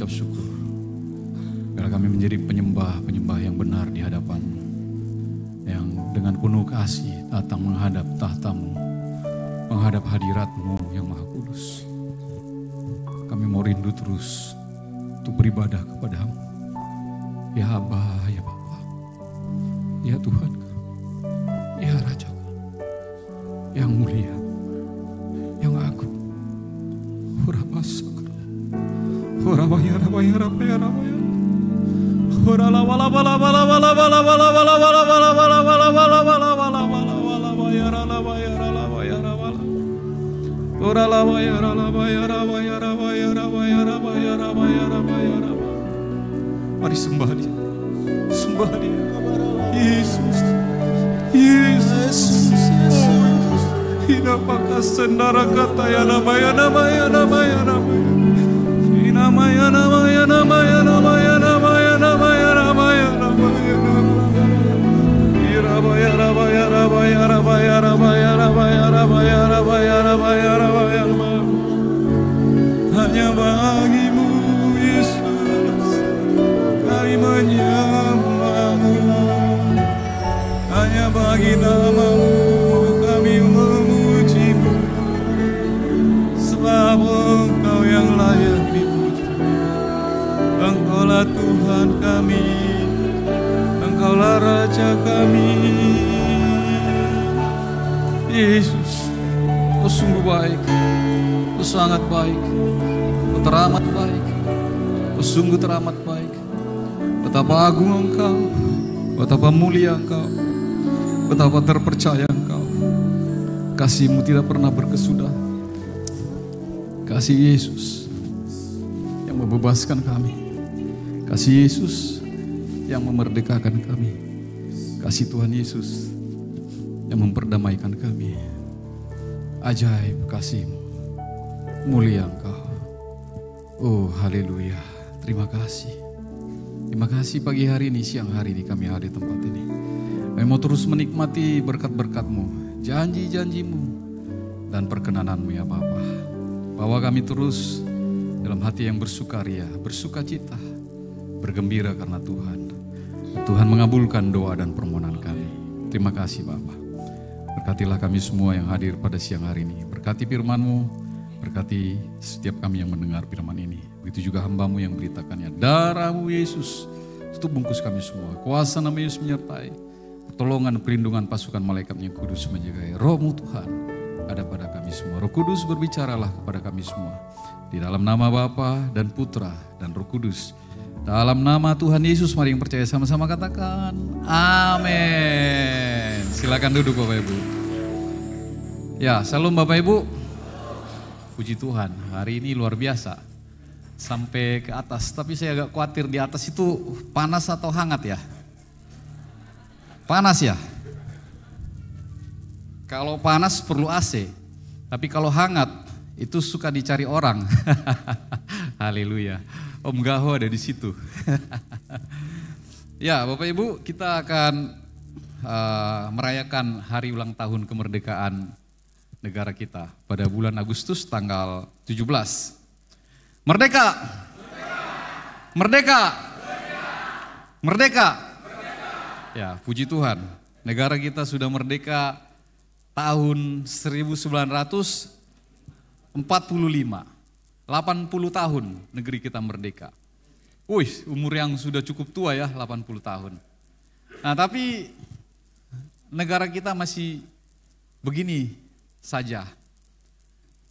mengucap syukur. Biarlah kami menjadi penyembah-penyembah yang benar di hadapan-Mu, yang dengan penuh kasih datang menghadap tahta-Mu, menghadap hadirat-Mu yang Maha Kudus. Kami mau rindu terus untuk beribadah kepadamu. Ya Abah, ya Bapa, ya Tuhan, ya Raja yang mulia, yang agung. Hurabasakra, hurabaya, rabaya, rabaya, rabaya. Hurala wala wala wala wala wala wala wala wala wala wala wala wala wala wala wala wala bayara la bayara la bayara wala. Hurala bayara la bayara bayara bayara bayara bayara bayara bayara. Mari sembah Dia. Sembah Dia. Yesus. Yesus. Ina pakas sendara kata ya namanya namanya namanya namanya. Ina maya namanya namanya namanya namanya namanya namanya namanya. Ira bayara bayara bayara bayara bayara bayara bayara bayara bayara bayara. Hanya bagimu Yesus kami menyembah-Mu. Hanya bagi nama-Mu kami memuji-Mu. Sebab Engkau yang layak dipuji. Engkaulah Tuhan kami, Engkaulah Raja kami. Yesus, Kau sungguh baik, Kau sangat baik, Kau teramat baik, Kau sungguh teramat baik. Betapa agung Engkau, betapa mulia Engkau, betapa terpercaya Engkau. Kasih-Mu tidak pernah berkesudahan. Kasih Yesus yang membebaskan kami. Kasih Yesus yang memerdekakan kami. Kasih Tuhan Yesus yang memperdamaikan kami. Ajaib kasih-Mu, mulia Engkau. Oh haleluya, terima kasih. Terima kasih pagi hari ini, siang hari ini kami hadir di tempat ini. Kami mau terus menikmati berkat-berkat-Mu, janji-janji-Mu, dan perkenanan-Mu ya Bapa. Bawa kami terus dalam hati yang bersukaria, bersukacita, bergembira karena Tuhan. Tuhan mengabulkan doa dan permohonan kami. Terima kasih Bapa. Berkatilah kami semua yang hadir pada siang hari ini. Berkati firman-Mu, berkati setiap kami yang mendengar firman ini. Begitu juga hamba-Mu yang beritakannya. Darah-Mu Yesus, tutup bungkus kami semua. Kuasa nama Yesus menyertai. Pertolongan, perlindungan pasukan malaikat yang kudus menjagai. Roh-Mu Tuhan ada pada kami semua. Roh Kudus berbicaralah kepada kami semua. Di dalam nama Bapa dan Putra dan Roh Kudus. Dalam nama Tuhan Yesus, mari yang percaya sama-sama katakan amin. Silakan duduk Bapak Ibu. Ya, salam Bapak Ibu. Puji Tuhan, hari ini luar biasa. Sampai ke atas, tapi saya agak khawatir di atas itu panas atau hangat ya? Panas ya? Kalau panas perlu AC, tapi kalau hangat itu suka dicari orang. Haleluya. Om Gaho ada di situ. Ya, Bapak Ibu, kita akan merayakan hari ulang tahun kemerdekaan negara kita pada bulan Agustus tanggal 17. Merdeka! Merdeka! Merdeka! Ya, puji Tuhan. Negara kita sudah merdeka tahun 1945. 80 tahun negeri kita merdeka. Wih, umur yang sudah cukup tua ya, 80 tahun. Nah, tapi negara kita masih begini saja.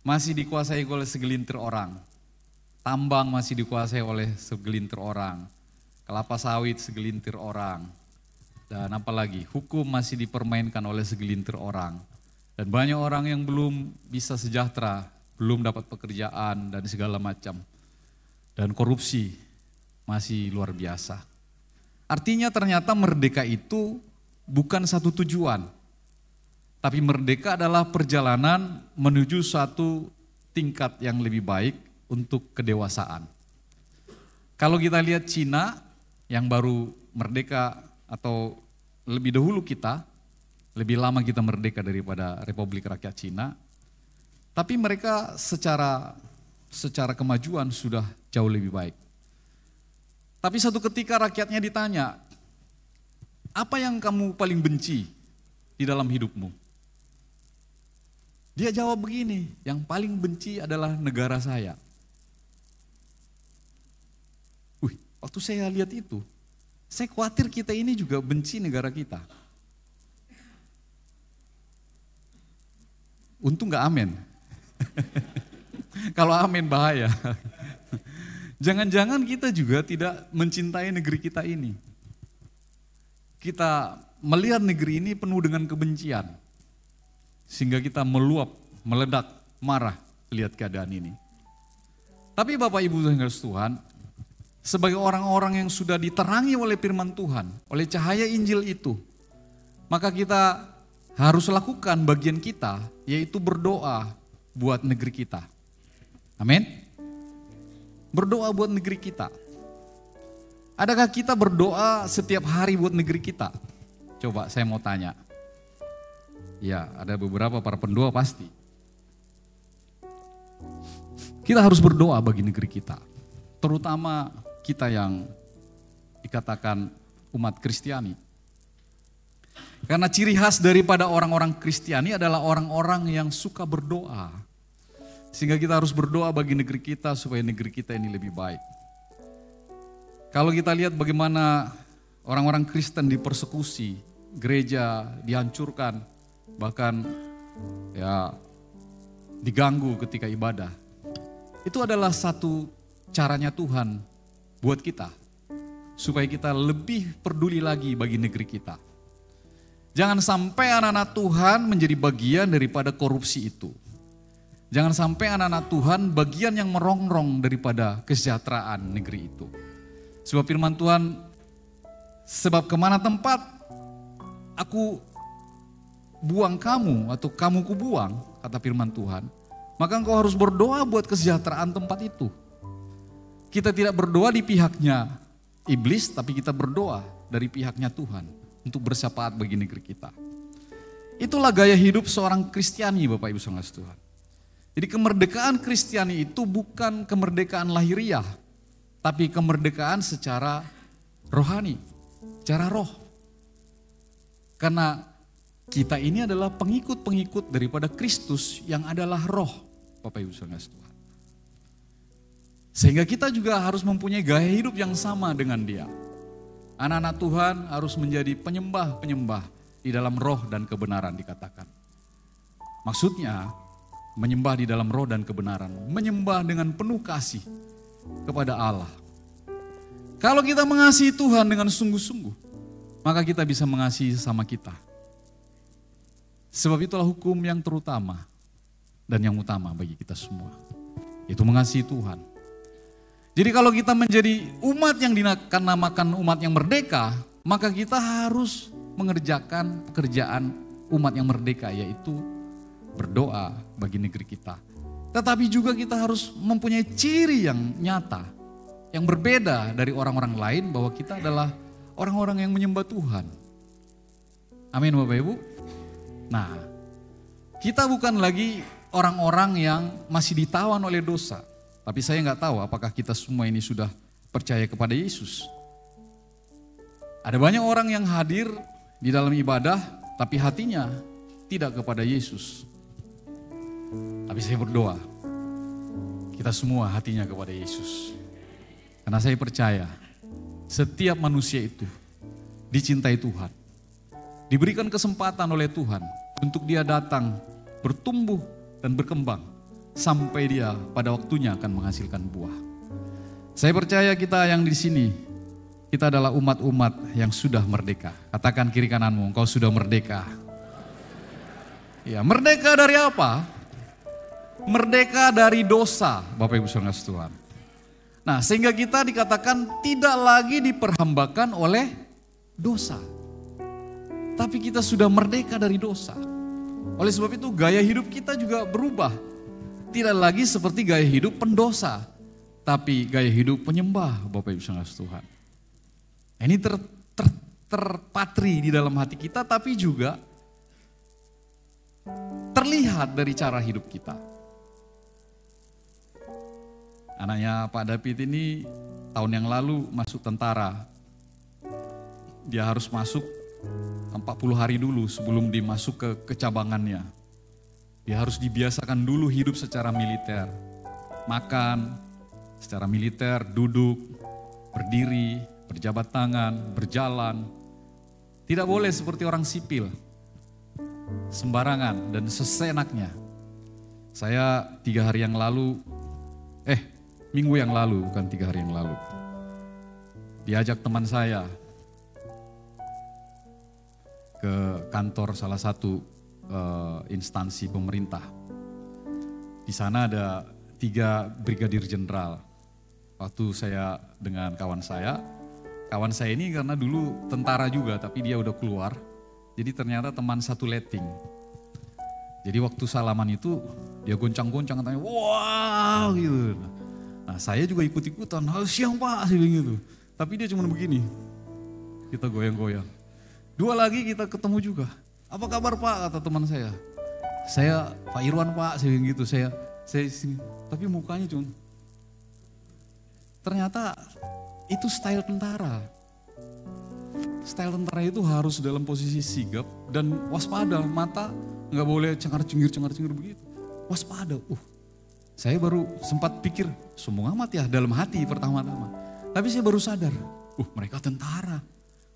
Masih dikuasai oleh segelintir orang. Tambang masih dikuasai oleh segelintir orang. Kelapa sawit segelintir orang. Dan apalagi hukum masih dipermainkan oleh segelintir orang. Dan banyak orang yang belum bisa sejahtera, belum dapat pekerjaan dan segala macam. Dan korupsi masih luar biasa. Artinya ternyata merdeka itu bukan satu tujuan. Tapi merdeka adalah perjalanan menuju satu tingkat yang lebih baik untuk kedewasaan. Kalau kita lihat Cina yang baru merdeka atau lebih dahulu kita, lebih lama kita merdeka daripada Republik Rakyat Cina, tapi mereka secara kemajuan sudah jauh lebih baik. Tapi satu ketika rakyatnya ditanya, apa yang kamu paling benci di dalam hidupmu? Dia jawab begini, yang paling benci adalah negara saya. Waktu saya lihat itu, saya khawatir kita ini juga benci negara kita. Untung gak amin. Kalau amin bahaya. Jangan-jangan kita juga tidak mencintai negeri kita ini. Kita melihat negeri ini penuh dengan kebencian. Sehingga kita meluap, meledak, marah lihat keadaan ini. Tapi Bapak Ibu dan Tuhan, sebagai orang-orang yang sudah diterangi oleh firman Tuhan, oleh cahaya Injil itu, maka kita harus lakukan bagian kita, yaitu berdoa buat negeri kita. Amin. Berdoa buat negeri kita. Adakah kita berdoa setiap hari buat negeri kita? Coba saya mau tanya. Ya, ada beberapa para pendoa pasti. Kita harus berdoa bagi negeri kita. Terutama kita yang dikatakan umat Kristiani. Karena ciri khas daripada orang-orang Kristiani adalah orang-orang yang suka berdoa. Sehingga kita harus berdoa bagi negeri kita supaya negeri kita ini lebih baik. Kalau kita lihat bagaimana orang-orang Kristen dipersekusi, gereja dihancurkan, bahkan ya diganggu ketika ibadah. Itu adalah satu caranya Tuhan buat kita, supaya kita lebih peduli lagi bagi negeri kita. Jangan sampai anak-anak Tuhan menjadi bagian daripada korupsi itu. Jangan sampai anak-anak Tuhan bagian yang merongrong daripada kesejahteraan negeri itu. Sebab firman Tuhan, sebab kemana tempat aku buang kamu atau kamu kubuang, kata firman Tuhan, maka engkau harus berdoa buat kesejahteraan tempat itu. Kita tidak berdoa di pihaknya iblis, tapi kita berdoa dari pihaknya Tuhan untuk bersyafaat bagi negeri kita. Itulah gaya hidup seorang Kristiani, Bapak Ibu saudara Tuhan. Jadi kemerdekaan Kristiani itu bukan kemerdekaan lahiriah, tapi kemerdekaan secara rohani, secara roh. Karena kita ini adalah pengikut-pengikut daripada Kristus yang adalah roh, Bapak Ibu saudara Tuhan. Sehingga kita juga harus mempunyai gaya hidup yang sama dengan dia. Anak-anak Tuhan harus menjadi penyembah-penyembah di dalam roh dan kebenaran dikatakan. Maksudnya menyembah di dalam roh dan kebenaran. Menyembah dengan penuh kasih kepada Allah. Kalau kita mengasihi Tuhan dengan sungguh-sungguh, maka kita bisa mengasihi sesama kita. Sebab itulah hukum yang terutama dan yang utama bagi kita semua. Yaitu mengasihi Tuhan. Jadi kalau kita menjadi umat yang dinamakan umat yang merdeka, maka kita harus mengerjakan pekerjaan umat yang merdeka, yaitu berdoa bagi negeri kita. Tetapi juga kita harus mempunyai ciri yang nyata, yang berbeda dari orang-orang lain, bahwa kita adalah orang-orang yang menyembah Tuhan. Amin Bapak Ibu. Nah, kita bukan lagi orang-orang yang masih ditawan oleh dosa. Tapi saya nggak tahu apakah kita semua ini sudah percaya kepada Yesus. Ada banyak orang yang hadir di dalam ibadah, tapi hatinya tidak kepada Yesus. Tapi saya berdoa, kita semua hatinya kepada Yesus. Karena saya percaya, setiap manusia itu dicintai Tuhan. Diberikan kesempatan oleh Tuhan untuk dia datang, bertumbuh dan berkembang. Sampai dia pada waktunya akan menghasilkan buah. Saya percaya kita yang di sini, kita adalah umat-umat yang sudah merdeka. Katakan kiri kananmu, engkau sudah merdeka. Ya, merdeka dari apa? Merdeka dari dosa, Bapak Ibu saudara Tuhan. Nah, sehingga kita dikatakan tidak lagi diperhambakan oleh dosa. Tapi kita sudah merdeka dari dosa. Oleh sebab itu gaya hidup kita juga berubah. Tidak lagi seperti gaya hidup pendosa, tapi gaya hidup penyembah, Bapak Ibu saudara Tuhan. Ini terpatri di dalam hati kita, tapi juga terlihat dari cara hidup kita. Anaknya Pak David ini tahun yang lalu masuk tentara. Dia harus masuk 40 hari dulu sebelum dimasuk ke kecabangannya. Dia harus dibiasakan dulu hidup secara militer. Makan secara militer, duduk, berdiri, berjabat tangan, berjalan. Tidak boleh seperti orang sipil, sembarangan dan seseenaknya. Saya minggu yang lalu, bukan 3 hari yang lalu, diajak teman saya ke kantor salah satu instansi pemerintah. Di sana ada 3 brigadir jenderal. Waktu saya dengan kawan saya ini karena dulu tentara juga, tapi dia udah keluar. Jadi ternyata teman satu letting. Jadi waktu salaman itu dia goncang-goncang katanya, wah gitu. Nah saya juga ikut-ikutan, siang Pak, gitu. Tapi dia cuma begini, kita goyang-goyang. 2 lagi kita ketemu juga, apa kabar Pak, kata teman saya. Saya Pak Irwan Pak, gitu. Saya sini, tapi mukanya cuma. Ternyata itu style tentara. Style tentara itu harus dalam posisi sigap dan waspada, mata nggak boleh cengar-cengir begitu. Waspada. Saya baru sempat pikir, sombong amat ya dalam hati pertama-tama. Tapi saya baru sadar, mereka tentara.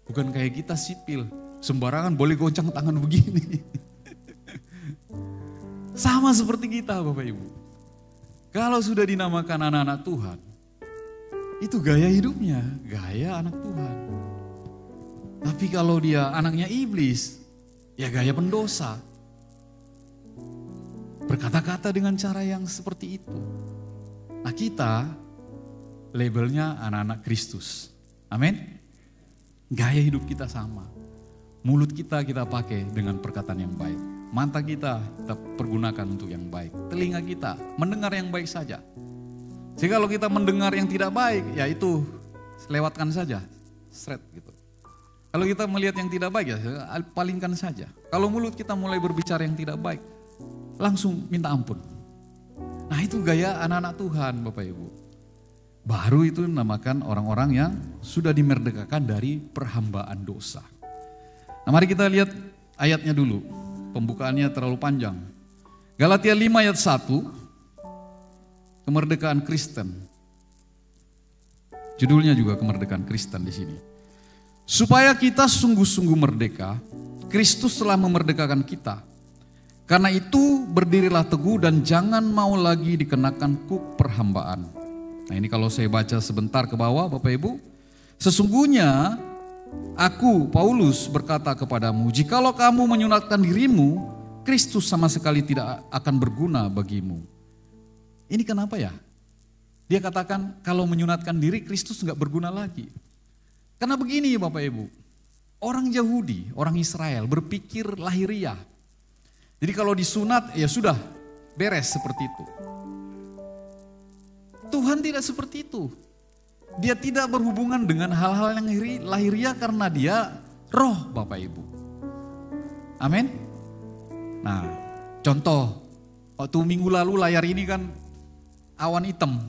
Bukan kayak kita sipil, sembarangan boleh goncang tangan begini. Sama seperti kita Bapak Ibu. Kalau sudah dinamakan anak-anak Tuhan, itu gaya hidupnya, gaya anak Tuhan. Tapi kalau dia anaknya iblis, ya gaya pendosa. Berkata-kata dengan cara yang seperti itu. Nah kita labelnya anak-anak Kristus. Amin. Gaya hidup kita sama. Mulut kita pakai dengan perkataan yang baik. Mata kita pergunakan untuk yang baik. Telinga kita mendengar yang baik saja. Jadi kalau kita mendengar yang tidak baik, ya itu lewatkan saja. Straight gitu. Kalau kita melihat yang tidak baik, ya palingkan saja. Kalau mulut kita mulai berbicara yang tidak baik, langsung minta ampun. Nah itu gaya anak-anak Tuhan Bapak Ibu. Baru itu dinamakan orang-orang yang sudah dimerdekakan dari perhambaan dosa. Nah mari kita lihat ayatnya dulu. Pembukaannya terlalu panjang. Galatia 5 ayat 1. Kemerdekaan Kristen. Judulnya juga kemerdekaan Kristen di sini. Supaya kita sungguh-sungguh merdeka, Kristus telah memerdekakan kita. Karena itu berdirilah teguh dan jangan mau lagi dikenakan kuk perhambaan. Nah ini kalau saya baca sebentar ke bawah Bapak Ibu. Sesungguhnya aku Paulus berkata kepadamu, jikalau kamu menyunatkan dirimu, Kristus sama sekali tidak akan berguna bagimu. Ini kenapa ya? Dia katakan kalau menyunatkan diri Kristus nggak berguna lagi. Karena begini Bapak Ibu, orang Yahudi, orang Israel berpikir lahiriah. Jadi kalau disunat ya sudah beres seperti itu. Tuhan tidak seperti itu. Dia tidak berhubungan dengan hal-hal yang lahiriah karena dia roh Bapak Ibu. Amin. Nah contoh, waktu minggu lalu layar ini kan awan hitam.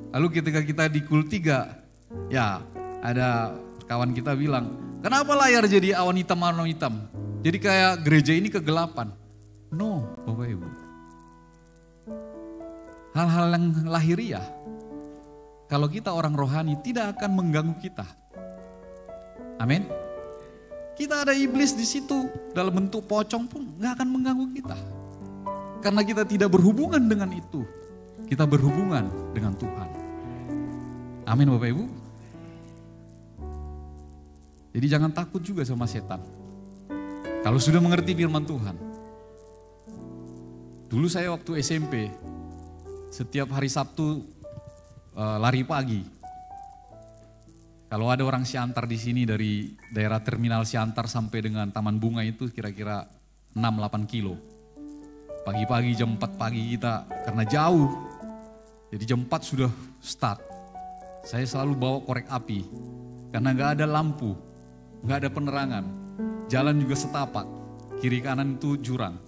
Lalu ketika kita di Kul 3, ya ada kawan kita bilang, kenapa layar jadi awan hitam? Jadi kayak gereja ini kegelapan. No, Bapak Ibu. Hal-hal yang lahiriah, kalau kita orang rohani tidak akan mengganggu kita. Amin. Kita ada iblis di situ dalam bentuk pocong pun nggak akan mengganggu kita. Karena kita tidak berhubungan dengan itu. Kita berhubungan dengan Tuhan. Amin Bapak Ibu. Jadi jangan takut juga sama setan. Kalau sudah mengerti firman Tuhan. Dulu saya waktu SMP, setiap hari Sabtu lari pagi. Kalau ada orang Siantar di sini dari daerah terminal Siantar sampai dengan Taman Bunga itu kira-kira 6-8 kilo. Pagi-pagi jam 4 pagi kita karena jauh. Jadi jam 4 sudah start. Saya selalu bawa korek api karena gak ada lampu, gak ada penerangan. Jalan juga setapak, kiri kanan itu jurang.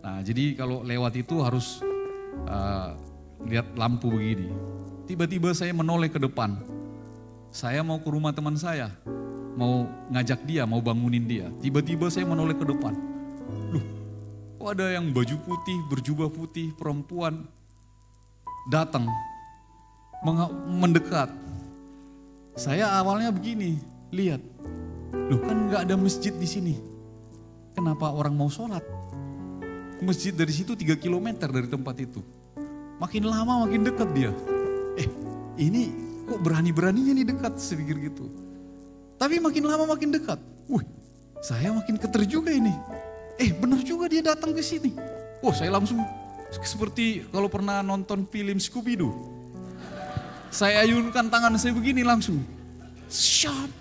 Nah jadi kalau lewat itu harus lihat lampu begini. tiba-tiba saya menoleh ke depan. Saya mau ke rumah teman saya, mau ngajak dia, mau bangunin dia. Tiba-tiba saya menoleh ke depan. Loh, kok ada yang baju putih, berjubah putih, perempuan datang, mendekat. Saya awalnya begini, lihat, loh kan gak ada masjid di sini. Kenapa orang mau sholat? Masjid dari situ 3 kilometer dari tempat itu. Makin lama makin dekat dia. Ini kok berani-beraninya nih dekat, saya pikir gitu. Tapi makin lama makin dekat. Saya makin keter juga ini. Benar juga dia datang ke sini. Saya langsung seperti kalau pernah nonton film Scooby-Doo. Saya ayunkan tangan saya begini langsung. Shut.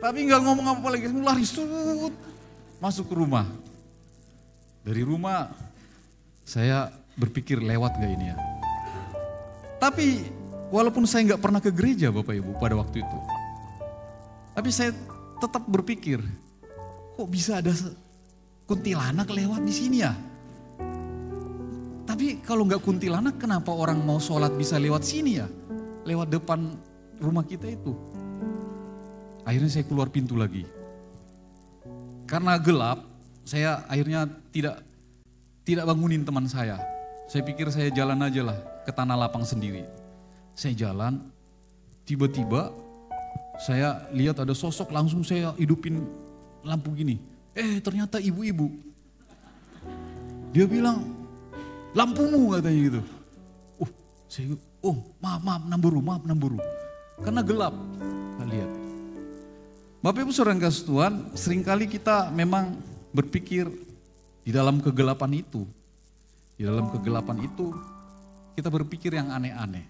Tapi nggak ngomong apa lagi, lari masuk ke rumah. Dari rumah saya berpikir lewat gak ini ya. Tapi walaupun saya nggak pernah ke gereja Bapak Ibu pada waktu itu. Tapi saya tetap berpikir, kok bisa ada kuntilanak lewat di sini ya? Tapi kalau nggak kuntilanak kenapa orang mau sholat bisa lewat sini ya? Lewat depan rumah kita itu. Akhirnya saya keluar pintu lagi. Karena gelap, saya akhirnya tidak bangunin teman saya. Saya pikir saya jalan aja lah ke tanah lapang sendiri. Saya jalan, tiba-tiba saya lihat ada sosok, langsung saya hidupin lampu gini. Ternyata ibu-ibu. Dia bilang, lampumu katanya gitu. Saya maaf namburu. Karena gelap, kita lihat. Bapak Ibu Saudara yang kasih Tuhan, seringkali kita memang berpikir di dalam kegelapan itu. Di dalam kegelapan itu kita berpikir yang aneh-aneh.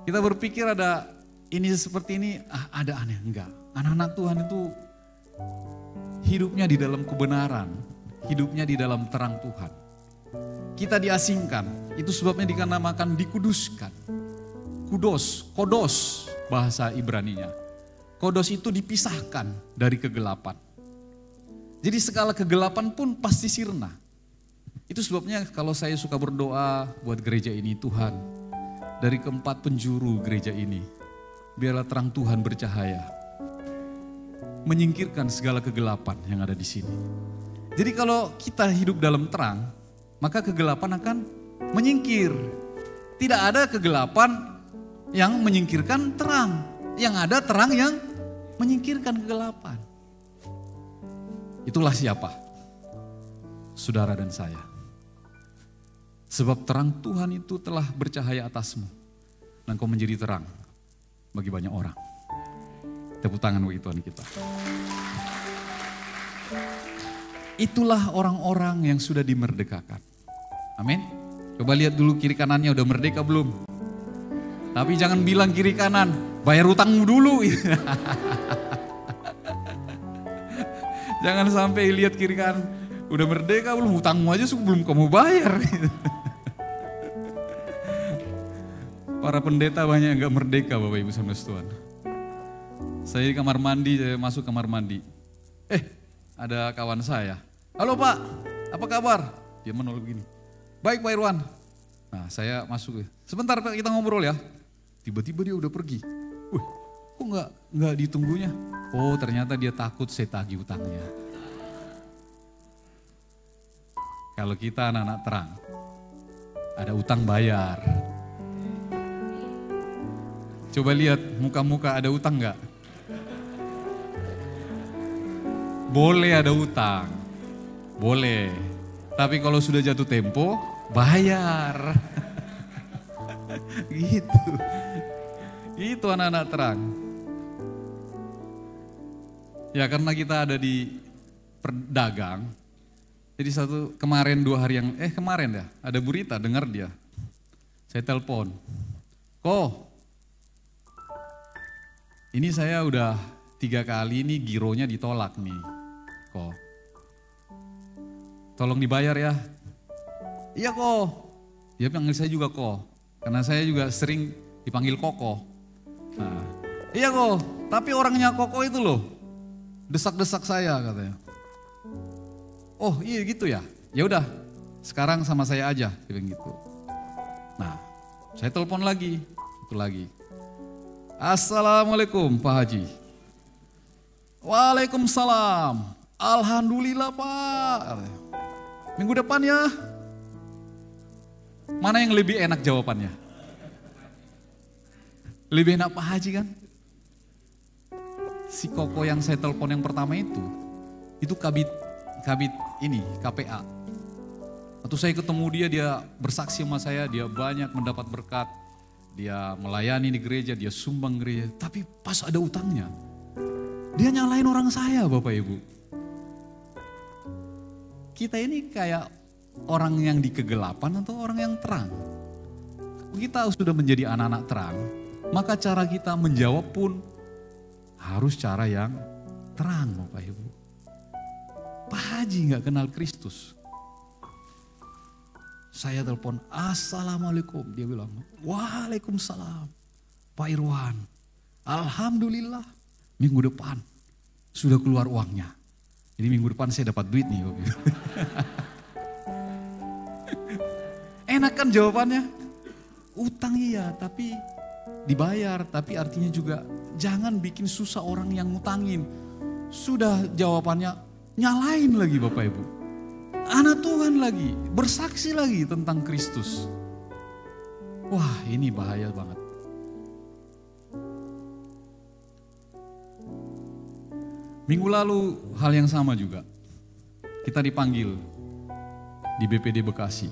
Kita berpikir ada ini seperti ini, ada aneh, enggak. Anak-anak Tuhan itu hidupnya di dalam kebenaran, hidupnya di dalam terang Tuhan. Kita diasingkan, itu sebabnya dikatakan dikuduskan. Kodos bahasa Ibraninya. Kodos itu dipisahkan dari kegelapan. Jadi segala kegelapan pun pasti sirna. Itu sebabnya kalau saya suka berdoa buat gereja ini, Tuhan, dari keempat penjuru gereja ini, biarlah terang Tuhan bercahaya, menyingkirkan segala kegelapan yang ada di sini. Jadi kalau kita hidup dalam terang, maka kegelapan akan menyingkir. Tidak ada kegelapan yang menyingkirkan terang. Yang ada terang yang menyingkirkan kegelapan. Itulah siapa? Saudara dan saya. Sebab terang Tuhan itu telah bercahaya atasmu. Dan kau menjadi terang bagi banyak orang. Tepuk tangan bagi Tuhan kita. Itulah orang-orang yang sudah dimerdekakan. Amin. Coba lihat dulu kiri kanannya udah merdeka belum? Tapi jangan bilang kiri kanan, bayar utangmu dulu. Jangan sampai lihat kiri kanan, udah merdeka belum, utangmu aja belum kamu bayar. Para pendeta banyak yang gak merdeka Bapak Ibu sama Tuhan. Saya di kamar mandi, saya masuk kamar mandi. Ada kawan saya. Halo Pak, apa kabar? Dia menolak begini. Baik Pak Irwan. Nah saya masuk, sebentar Pak kita ngobrol ya. Tiba-tiba dia udah pergi. Kok nggak ditunggunya? Oh ternyata dia takut saya tagih utangnya. Kalau kita anak-anak terang, ada utang bayar. Coba lihat muka-muka ada utang nggak? Boleh ada utang, boleh. Tapi kalau sudah jatuh tempo, bayar. Gitu. Itu anak-anak terang. Ya karena kita ada di perdagang. Jadi kemarin 2 hari yang, kemarin ya, ada berita dengar dia. Saya telepon. Ini saya udah 3 kali ini gironya ditolak nih. Tolong dibayar ya. Iya Dia panggil saya juga karena saya juga sering dipanggil Koko. Nah, iya tapi orangnya Koko itu loh, desak-desak saya katanya. Oh iya gitu ya, ya udah sekarang sama saya aja, bilang gitu. Nah, saya telepon lagi, itu lagi. Assalamualaikum Pak Haji. Waalaikumsalam. Alhamdulillah Pak. Minggu depan ya. Mana yang lebih enak jawabannya? Lebih enak Pak Haji kan? Si Koko yang saya telepon yang pertama itu kabit ini, KPA. Waktu saya ketemu dia bersaksi sama saya, dia banyak mendapat berkat. Dia melayani di gereja, dia sumbang gereja. Tapi pas ada utangnya, dia nyalain orang saya Bapak Ibu. Kita ini kayak orang yang di kegelapan atau orang yang terang? Kita sudah menjadi anak-anak terang, maka cara kita menjawab pun harus cara yang terang Bapak Ibu. Pak Haji gak kenal Kristus. Saya telepon, Assalamualaikum. Dia bilang, Waalaikumsalam. Pak Irwan, Alhamdulillah minggu depan sudah keluar uangnya. Jadi minggu depan saya dapat duit nih. Enak kan jawabannya? Utang iya, tapi dibayar. Tapi artinya juga jangan bikin susah orang yang ngutangin. Sudah jawabannya nyalain lagi Bapak Ibu. Anak Tuhan lagi, bersaksi lagi tentang Kristus. Wah ini bahaya banget. Minggu lalu hal yang sama juga. Kita dipanggil di BPD Bekasi.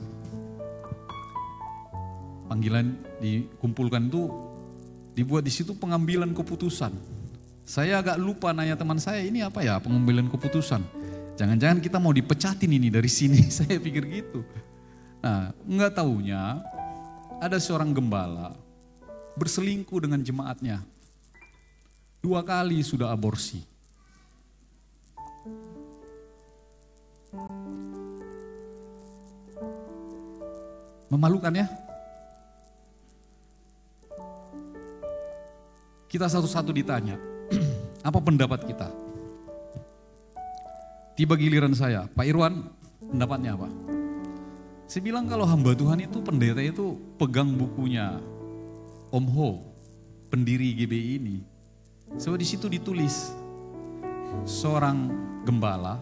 Panggilan dikumpulkan itu dibuat di situ pengambilan keputusan. Saya agak lupa nanya teman saya, ini apa ya pengambilan keputusan? Jangan-jangan kita mau dipecatin ini dari sini, saya pikir gitu. Nah, enggak taunya ada seorang gembala berselingkuh dengan jemaatnya. 2 kali sudah aborsi. Memalukan ya? Kita satu-satu ditanya, apa pendapat kita? Tiba giliran saya, Pak Irwan, pendapatnya apa? Saya bilang kalau hamba Tuhan itu, pendeta itu pegang bukunya Om Ho, pendiri GBI ini. So di situ ditulis, seorang gembala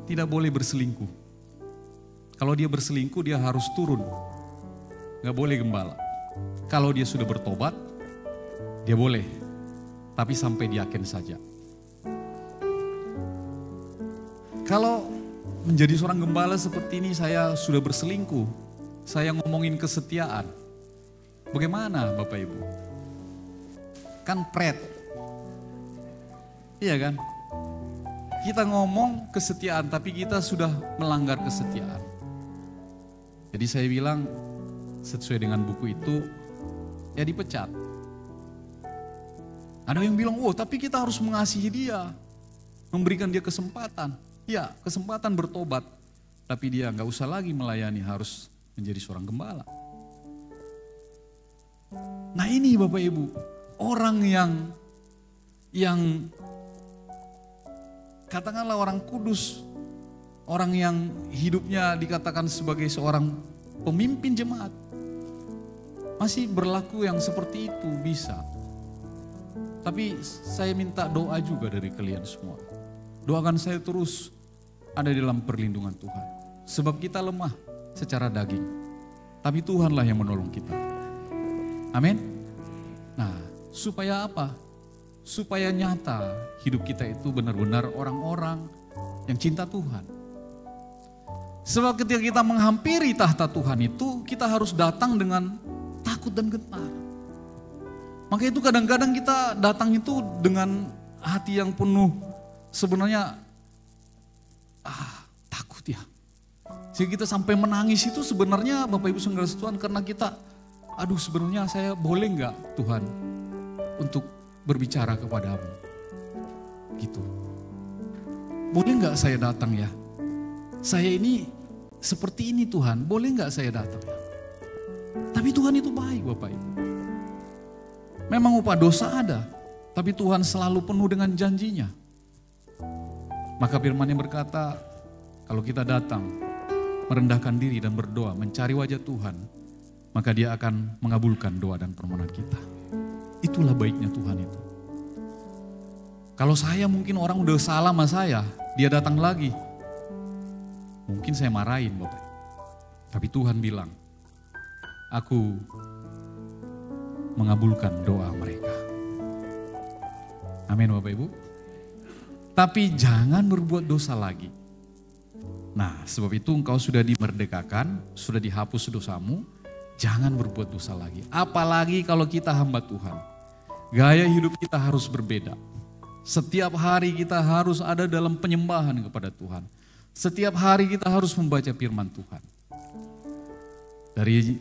tidak boleh berselingkuh. Kalau dia berselingkuh dia harus turun, gak boleh gembala. Kalau dia sudah bertobat, dia boleh, tapi sampai diaken saja. Kalau menjadi seorang gembala seperti ini, saya sudah berselingkuh, saya ngomongin kesetiaan. Bagaimana Bapak Ibu? Kan pret. Iya kan? Kita ngomong kesetiaan, tapi kita sudah melanggar kesetiaan. Jadi saya bilang, sesuai dengan buku itu, ya dipecat. Ada yang bilang, oh tapi kita harus mengasihi dia, memberikan dia kesempatan. Ya, kesempatan bertobat, tapi dia nggak usah lagi melayani, harus menjadi seorang gembala. Nah ini Bapak Ibu, orang yang katakanlah orang kudus, orang yang hidupnya dikatakan sebagai seorang pemimpin jemaat, masih berlaku yang seperti itu bisa. Tapi saya minta doa juga dari kalian semua. Doakan saya terus ada di dalam perlindungan Tuhan. Sebab kita lemah secara daging, tapi Tuhanlah yang menolong kita. Amin. Nah, supaya apa? Supaya nyata hidup kita itu benar-benar orang-orang yang cinta Tuhan. Sebab ketika kita menghampiri tahta Tuhan itu, kita harus datang dengan takut dan gentar. Maka itu kadang-kadang kita datang itu dengan hati yang penuh sebenarnya takut ya. Sehingga kita sampai menangis itu sebenarnya Bapak Ibu saudara Tuhan, karena kita sebenarnya saya boleh enggak Tuhan untuk berbicara kepadamu gitu. Boleh enggak saya datang ya? Saya ini seperti ini Tuhan, boleh enggak saya datang ya? Tapi Tuhan itu baik Bapak Ibu. Memang upah dosa ada, tapi Tuhan selalu penuh dengan janjinya. Maka firman-Nya berkata, kalau kita datang, merendahkan diri dan berdoa, mencari wajah Tuhan, maka dia akan mengabulkan doa dan permohonan kita. Itulah baiknya Tuhan itu. Kalau saya mungkin orang udah salah sama saya, dia datang lagi. Mungkin saya marahin Bapak. Tapi Tuhan bilang, aku mengabulkan doa mereka. Amin Bapak Ibu. Tapi jangan berbuat dosa lagi. Nah, sebab itu engkau sudah dimerdekakan, sudah dihapus dosamu, jangan berbuat dosa lagi. Apalagi kalau kita hamba Tuhan. Gaya hidup kita harus berbeda. Setiap hari kita harus ada dalam penyembahan kepada Tuhan. Setiap hari kita harus membaca firman Tuhan. Dari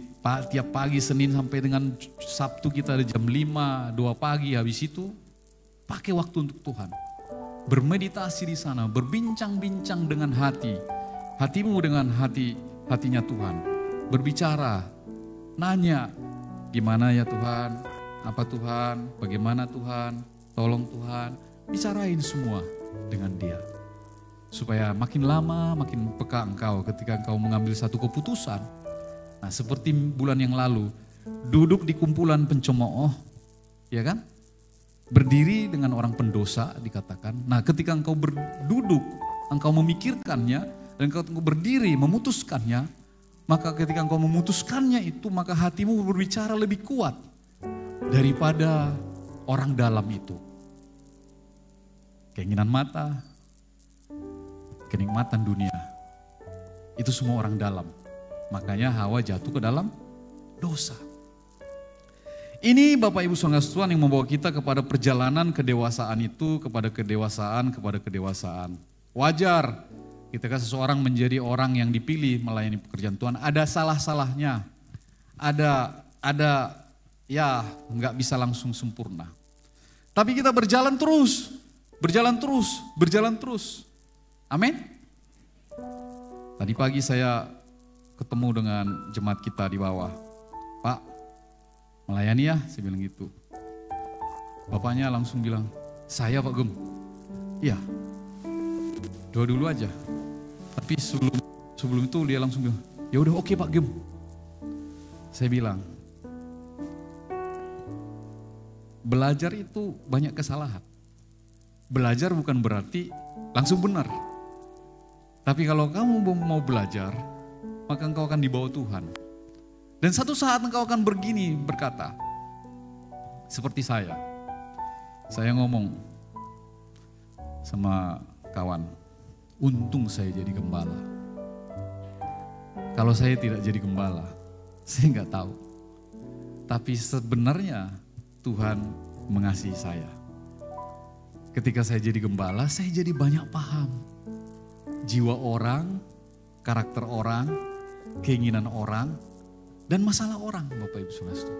tiap pagi Senin sampai dengan Sabtu kita ada jam 5, 2 pagi, habis itu pakai waktu untuk Tuhan. Bermeditasi di sana, berbincang-bincang dengan hatimu dengan hatinya Tuhan. Berbicara, nanya, gimana ya Tuhan, apa Tuhan, bagaimana Tuhan, tolong Tuhan. Bicarain semua dengan dia. Supaya makin lama makin peka engkau ketika engkau mengambil satu keputusan. Nah seperti bulan yang lalu, duduk di kumpulan pencemooh, ya kan? Berdiri dengan orang pendosa dikatakan. Nah ketika engkau berduduk, engkau memikirkannya, dan engkau berdiri memutuskannya, maka ketika engkau memutuskannya itu, maka hatimu berbicara lebih kuat daripada orang dalam itu. Keinginan mata, kenikmatan dunia, itu semua orang dalam. Makanya Hawa jatuh ke dalam dosa. Ini Bapak Ibu Saudara Tuhan yang membawa kita kepada perjalanan kedewasaan itu, kepada kedewasaan. Wajar ketika seseorang menjadi orang yang dipilih melayani pekerjaan Tuhan, ada salah-salahnya. Ada ya nggak bisa langsung sempurna. Tapi kita berjalan terus. Amin. Tadi pagi saya ketemu dengan jemaat kita di bawah. Pak, melayani ya, saya bilang gitu. Bapaknya langsung bilang, saya Pak Gem. Iya, doa dulu aja. Tapi sebelum itu dia langsung bilang, ya udah oke Pak Gem. Saya bilang, belajar itu banyak kesalahan. Belajar bukan berarti langsung benar. Tapi kalau kamu mau belajar, maka engkau akan dibawa Tuhan. Dan satu saat engkau akan berkata, seperti saya ngomong sama kawan, untung saya jadi gembala. Kalau saya tidak jadi gembala, saya nggak tahu. Tapi sebenarnya Tuhan mengasihi saya. Ketika saya jadi gembala, saya jadi banyak paham. Jiwa orang, karakter orang, keinginan orang, dan masalah orang, Bapak Ibu Saudara.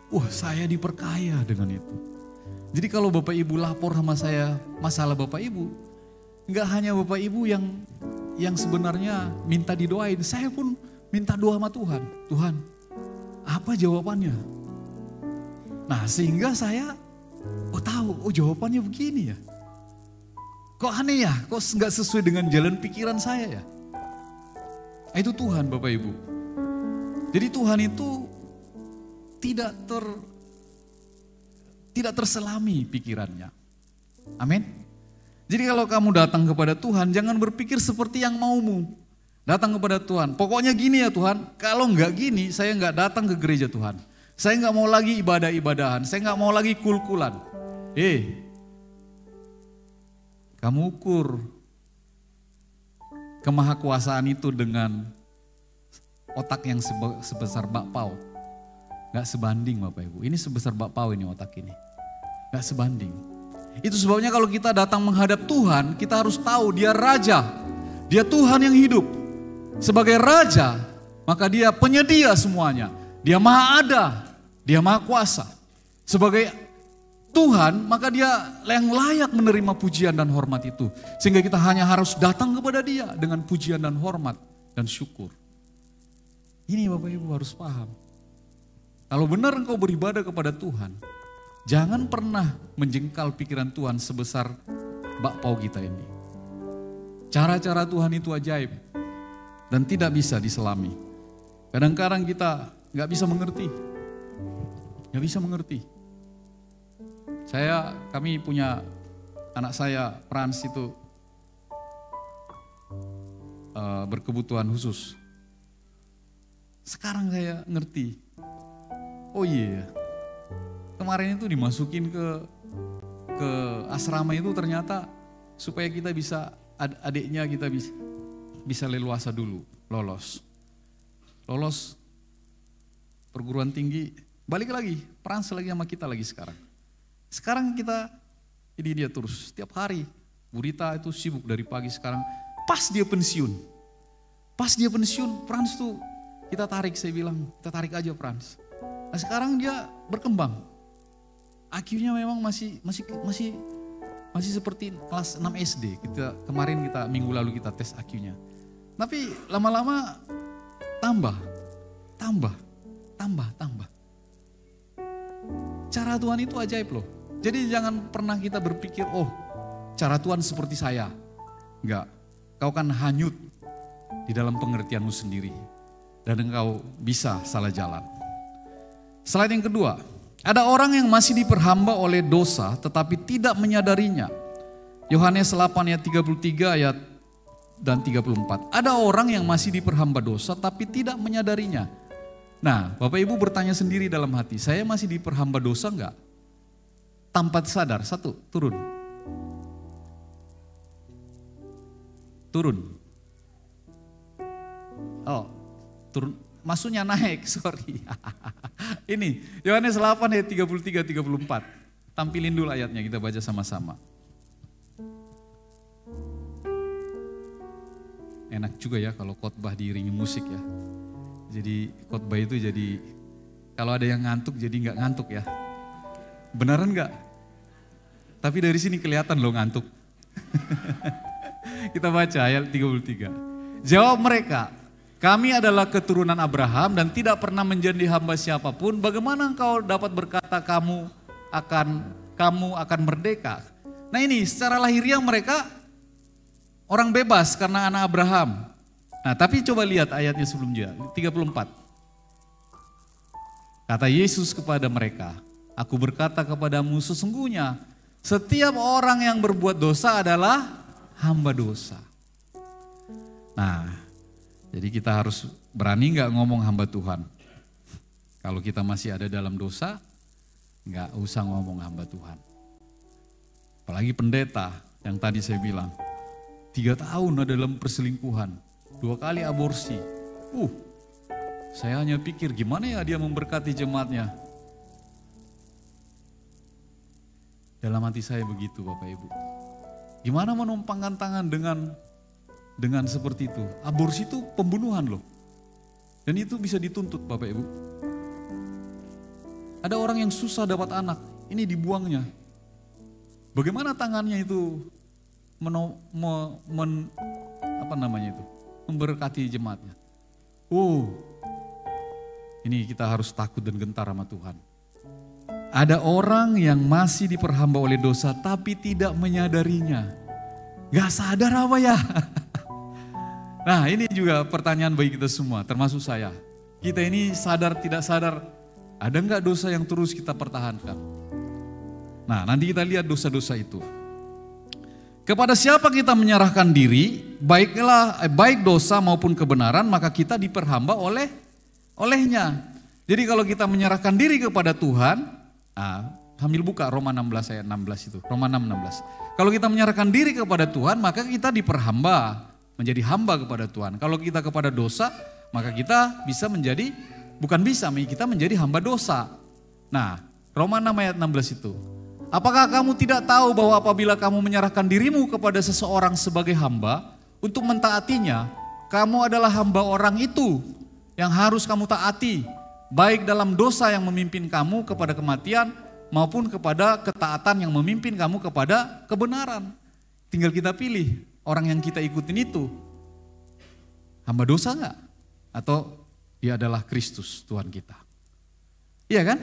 Wah, saya diperkaya dengan itu. Jadi kalau Bapak Ibu lapor sama saya masalah Bapak Ibu, enggak hanya Bapak Ibu yang sebenarnya minta didoain, saya pun minta doa sama Tuhan. Tuhan, apa jawabannya? Nah, sehingga saya tahu, jawabannya begini ya. Kok aneh ya? Kok enggak sesuai dengan jalan pikiran saya ya? Itu Tuhan Bapak Ibu. Jadi Tuhan itu tidak terselami pikirannya. Amin. Jadi kalau kamu datang kepada Tuhan, jangan berpikir seperti yang maumu. Datang kepada Tuhan. Pokoknya gini ya Tuhan, kalau enggak gini saya enggak datang ke gereja Tuhan. Saya enggak mau lagi ibadah-ibadahan, saya enggak mau lagi kul-kulan. Kamu ukur kemahakuasaan itu dengan otak yang sebesar bakpao. Gak sebanding Bapak Ibu. Ini sebesar bakpao ini otak ini. Gak sebanding. Itu sebabnya kalau kita datang menghadap Tuhan, kita harus tahu dia Raja. Dia Tuhan yang hidup. Sebagai Raja, maka dia penyedia semuanya. Dia Maha Ada. Dia Maha Kuasa. Sebagai Tuhan, maka dia yang layak menerima pujian dan hormat itu. Sehingga kita hanya harus datang kepada dia dengan pujian dan hormat dan syukur. Ini Bapak Ibu harus paham. Kalau benar engkau beribadah kepada Tuhan, jangan pernah menjengkal pikiran Tuhan sebesar bakpao kita ini. Cara-cara Tuhan itu ajaib dan tidak bisa diselami. Kadang-kadang kita nggak bisa mengerti. Nggak bisa mengerti. Kami punya anak saya, Frans itu berkebutuhan khusus. Sekarang saya ngerti. Oh iya, kemarin itu dimasukin ke asrama itu ternyata supaya kita bisa, adiknya kita bisa leluasa dulu, lolos perguruan tinggi, balik lagi, Frans lagi sama kita lagi sekarang. Sekarang kita, ini dia terus, setiap hari, Bu Rita itu sibuk dari pagi sekarang, pas dia pensiun, Frans tuh kita tarik, saya bilang, kita tarik aja Frans. Nah sekarang dia berkembang, IQ-nya memang masih seperti kelas 6 SD. Kemarin minggu lalu kita tes IQ-nya. Tapi lama-lama tambah. Cara Tuhan itu ajaib loh. Jadi jangan pernah kita berpikir, oh cara Tuhan seperti saya. Enggak, kau kan hanyut di dalam pengertianmu sendiri. Dan engkau bisa salah jalan. Slide yang kedua, ada orang yang masih diperhamba oleh dosa tetapi tidak menyadarinya. Yohanes 8 ayat 33 ayat dan 34. Ada orang yang masih diperhamba dosa tapi tidak menyadarinya. Nah, Bapak Ibu bertanya sendiri dalam hati, saya masih diperhamba dosa enggak? Tanpa sadar, turun. Oh, turun. Maksudnya naik, sorry. Ini, Yohanes 8 ayat 33-34. Tampilin dulu ayatnya, kita baca sama-sama. Enak juga ya kalau khotbah diiringi musik ya. Jadi khotbah itu jadi, kalau ada yang ngantuk jadi nggak ngantuk ya. Beneran nggak? Tapi dari sini kelihatan loh ngantuk. Kita baca ayat 33. Jawab mereka, kami adalah keturunan Abraham dan tidak pernah menjadi hamba siapapun. Bagaimana engkau dapat berkata kamu akan merdeka? Nah ini secara lahiriah mereka orang bebas karena anak Abraham. Nah tapi coba lihat ayatnya sebelumnya, 34. Kata Yesus kepada mereka, aku berkata kepadamu sesungguhnya setiap orang yang berbuat dosa adalah hamba dosa. Nah, jadi kita harus berani nggak ngomong hamba Tuhan. Kalau kita masih ada dalam dosa, nggak usah ngomong hamba Tuhan. Apalagi pendeta yang tadi saya bilang, 3 tahun ada dalam perselingkuhan, 2 kali aborsi. Saya hanya pikir gimana ya dia memberkati jemaatnya. Dalam hati saya begitu Bapak Ibu. Gimana menumpangkan tangan dengan seperti itu. Aborsi itu pembunuhan loh. Dan itu bisa dituntut Bapak Ibu. Ada orang yang susah dapat anak, ini dibuangnya. Bagaimana tangannya itu memberkati jemaatnya. Ini kita harus takut dan gentar sama Tuhan. Ada orang yang masih diperhamba oleh dosa tapi tidak menyadarinya. Gak sadar apa ya? Nah ini juga pertanyaan bagi kita semua, termasuk saya. Kita ini sadar tidak sadar, ada gak dosa yang terus kita pertahankan? Nah nanti kita lihat dosa-dosa itu. Kepada siapa kita menyerahkan diri, baik dosa maupun kebenaran, maka kita diperhamba olehnya. Jadi kalau kita menyerahkan diri kepada Tuhan, sambil buka Roma 16 ayat 16 itu, Roma 6:16. Kalau kita menyerahkan diri kepada Tuhan, maka kita diperhamba, menjadi hamba kepada Tuhan. Kalau kita kepada dosa, maka kita bisa menjadi, kita menjadi hamba dosa. Nah, Roma 6 ayat 16 itu. Apakah kamu tidak tahu bahwa apabila kamu menyerahkan dirimu kepada seseorang sebagai hamba, untuk mentaatinya, kamu adalah hamba orang itu yang harus kamu taati. Baik dalam dosa yang memimpin kamu kepada kematian maupun kepada ketaatan yang memimpin kamu kepada kebenaran. Tinggal kita pilih orang yang kita ikutin itu hamba dosa enggak? Atau dia adalah Kristus Tuhan kita. Iya kan?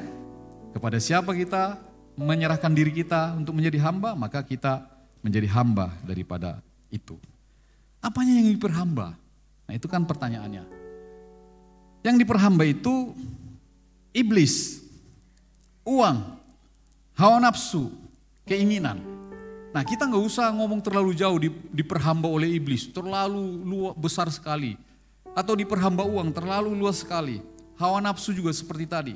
Kepada siapa kita menyerahkan diri kita untuk menjadi hamba, maka kita menjadi hamba daripada itu. Apanya yang diperhamba? Nah itu kan pertanyaannya. Yang diperhamba itu iblis, uang, hawa nafsu, keinginan. Nah, kita nggak usah ngomong terlalu jauh diperhamba oleh iblis, terlalu besar sekali. Atau diperhamba uang, terlalu luas sekali. Hawa nafsu juga seperti tadi.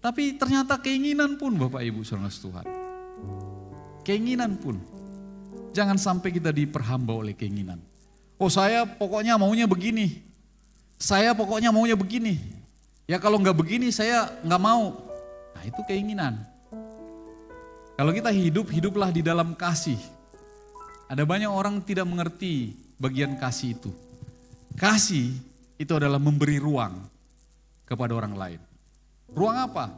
Tapi ternyata keinginan pun Bapak Ibu saudara Tuhan. Keinginan pun. Jangan sampai kita diperhamba oleh keinginan. Oh, saya pokoknya maunya begini. Saya pokoknya maunya begini. Ya kalau nggak begini saya nggak mau. Nah itu keinginan. Kalau kita hiduplah di dalam kasih. Ada banyak orang tidak mengerti bagian kasih itu. Kasih itu adalah memberi ruang kepada orang lain. Ruang apa?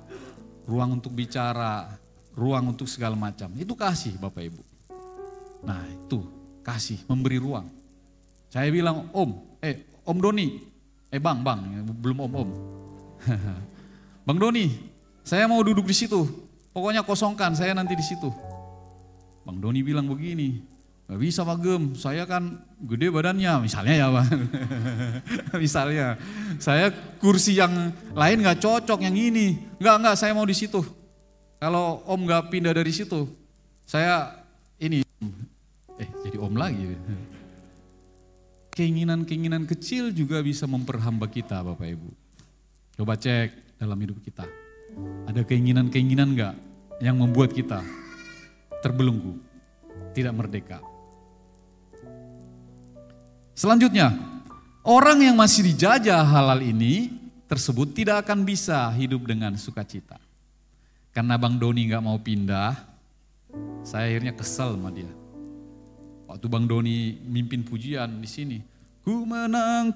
Ruang untuk bicara, ruang untuk segala macam. Itu kasih Bapak Ibu. Nah itu kasih, memberi ruang. Saya bilang Om Doni, Bang, belum Om. Bang Doni, saya mau duduk di situ. Pokoknya kosongkan, saya nanti di situ. Bang Doni bilang begini, gak bisa Pak Gem, saya kan gede badannya, misalnya ya Bang. Misalnya, saya kursi yang lain gak cocok, yang ini. Enggak, saya mau di situ. Kalau Om gak pindah dari situ, saya ini. Jadi Om lagi. Keinginan-keinginan kecil juga bisa memperhamba kita Bapak Ibu. Coba cek dalam hidup kita. Ada keinginan-keinginan enggak yang membuat kita terbelenggu, tidak merdeka. Selanjutnya, orang yang masih dijajah halal ini tersebut tidak akan bisa hidup dengan sukacita. Karena Bang Doni enggak mau pindah, saya akhirnya kesel sama dia. Waktu Bang Doni mimpin pujian di sini, ku menang,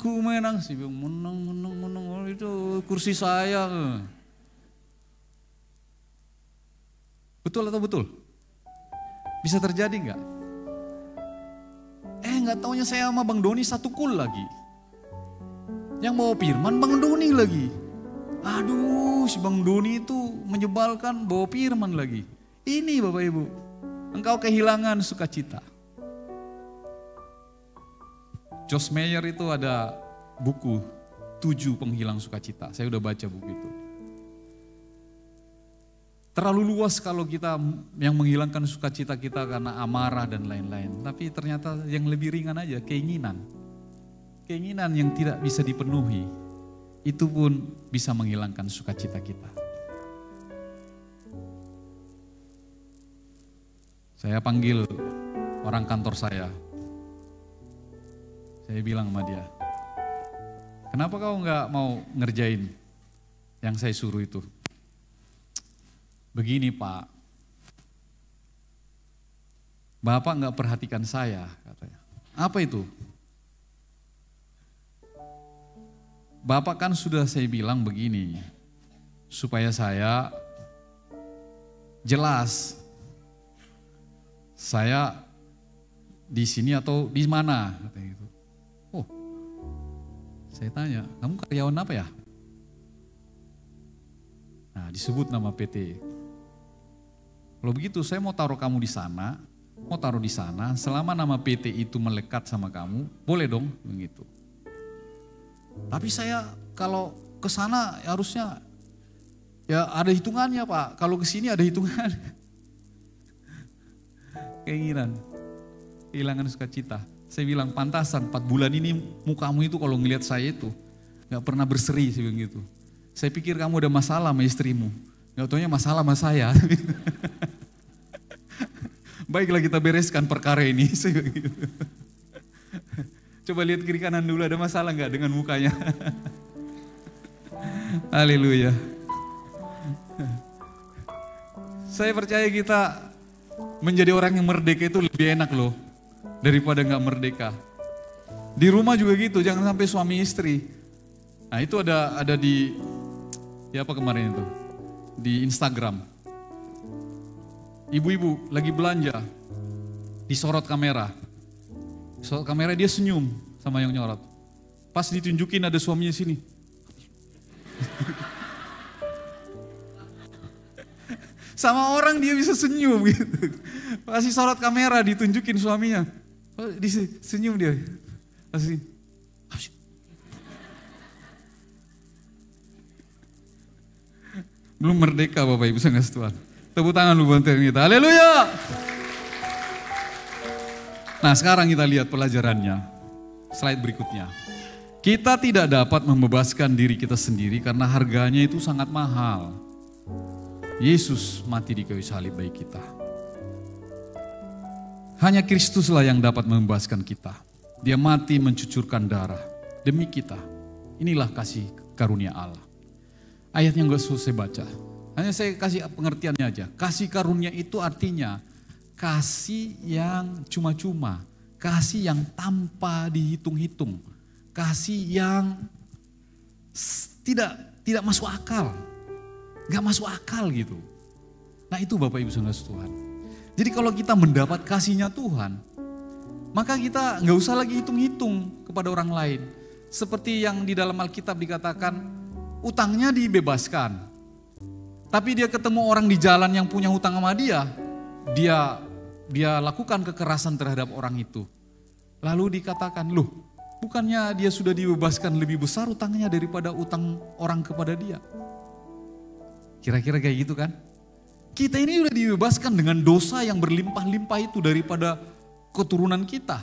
sih menang, itu kursi saya. Betul atau betul? Bisa terjadi enggak? Enggak taunya saya sama Bang Doni satu kul lagi. Yang bawa firman Bang Doni lagi. Aduh, si Bang Doni itu menyebalkan, bawa firman lagi. Ini Bapak Ibu, engkau kehilangan sukacita. Josh Meyer itu ada buku 7 penghilang sukacita. Saya udah baca buku itu. Terlalu luas kalau kita yang menghilangkan sukacita kita karena amarah dan lain-lain. Tapi ternyata yang lebih ringan aja, keinginan. Keinginan yang tidak bisa dipenuhi, itu pun bisa menghilangkan sukacita kita. Saya panggil orang kantor saya. Saya bilang sama dia, kenapa kau nggak mau ngerjain yang saya suruh itu? Begini Pak, Bapak nggak perhatikan saya, katanya. Apa itu? Bapak kan sudah saya bilang begini, supaya saya jelas, saya di sini atau di mana, katanya gitu. Oh, saya tanya, kamu karyawan apa ya? Nah, disebut nama PT. Kalau begitu saya mau taruh kamu di sana, mau taruh di sana, selama nama PT itu melekat sama kamu, boleh dong begitu. Tapi saya kalau ke sana harusnya ya ada hitungannya Pak, kalau ke sini ada hitungan. Keinginan, kehilangan sukacita. Saya bilang pantasan 4 bulan ini mukamu itu kalau ngelihat saya itu gak pernah berseri sih begitu. Saya pikir kamu ada masalah sama istrimu, gak taunya masalah sama saya. Baiklah kita bereskan perkara ini. Coba lihat kiri kanan dulu, ada masalah gak dengan mukanya? Haleluya. Saya percaya kita menjadi orang yang merdeka itu lebih enak loh daripada gak merdeka. Di rumah juga gitu, jangan sampai suami istri. Nah itu ada di apa kemarin itu? Di Instagram. Ibu-ibu lagi belanja, disorot kamera. Disorot kamera dia senyum sama yang nyorot. Pas ditunjukin ada suaminya sini. Sama orang dia bisa senyum gitu. Pasti sorot kamera ditunjukin suaminya. Senyum dia. Pasti. Belum merdeka Bapak Ibu Saudara Tuhan. Tepuk tangan lu buat kita. Haleluya. Nah sekarang kita lihat pelajarannya. Slide berikutnya. Kita tidak dapat membebaskan diri kita sendiri karena harganya itu sangat mahal. Yesus mati di kayu salib bagi kita. Hanya Kristuslah yang dapat membebaskan kita. Dia mati mencucurkan darah demi kita. Inilah kasih karunia Allah. Ayatnya enggak susah baca. Hanya saya kasih pengertiannya aja. Kasih karunia itu artinya kasih yang cuma-cuma. Kasih yang tanpa dihitung-hitung. Kasih yang tidak masuk akal. Gak masuk akal gitu. Nah itu Bapak Ibu Saudara Tuhan. Jadi kalau kita mendapat kasihnya Tuhan, maka kita gak usah lagi hitung-hitung kepada orang lain. Seperti yang di dalam Alkitab dikatakan, utangnya dibebaskan. Tapi dia ketemu orang di jalan yang punya hutang sama dia lakukan kekerasan terhadap orang itu. Lalu dikatakan, loh bukannya dia sudah dibebaskan lebih besar utangnya daripada utang orang kepada dia. Kira-kira kayak gitu kan? Kita ini sudah dibebaskan dengan dosa yang berlimpah-limpah itu daripada keturunan kita.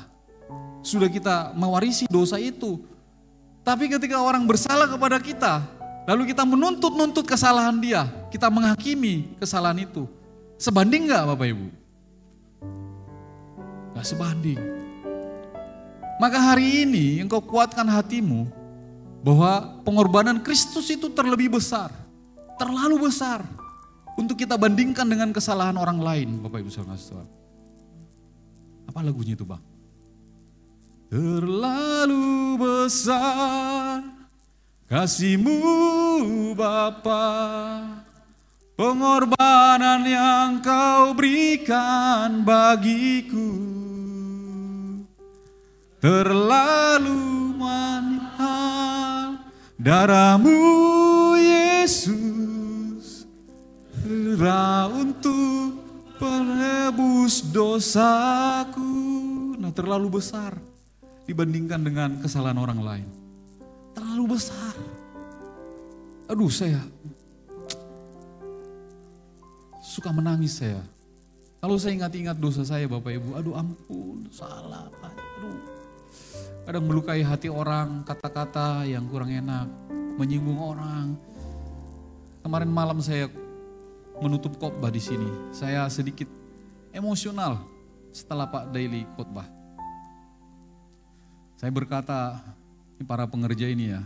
Sudah kita mewarisi dosa itu. Tapi ketika orang bersalah kepada kita, lalu kita menuntut kesalahan dia, kita menghakimi kesalahan itu. Sebanding gak Bapak Ibu? Gak sebanding. Maka hari ini engkau kuatkan hatimu bahwa pengorbanan Kristus itu terlebih besar. Terlalu besar untuk kita bandingkan dengan kesalahan orang lain, Bapak Ibu Saudara. Apa lagunya itu Bang? Terlalu besar kasih-Mu Bapa, pengorbanan yang Kau berikan bagiku. Terlalu mahal darah-Mu Yesus, terah untuk penebus dosaku. Nah terlalu besar dibandingkan dengan kesalahan orang lain. Terlalu besar. Aduh saya suka menangis saya. Kalau saya ingat-ingat dosa saya Bapak Ibu, aduh ampun salah. Aduh. Kadang melukai hati orang, kata-kata yang kurang enak, menyinggung orang. Kemarin malam saya menutup khotbah di sini. Saya sedikit emosional setelah Pak Daily khotbah. Saya berkata, ini para pengerja ini ya,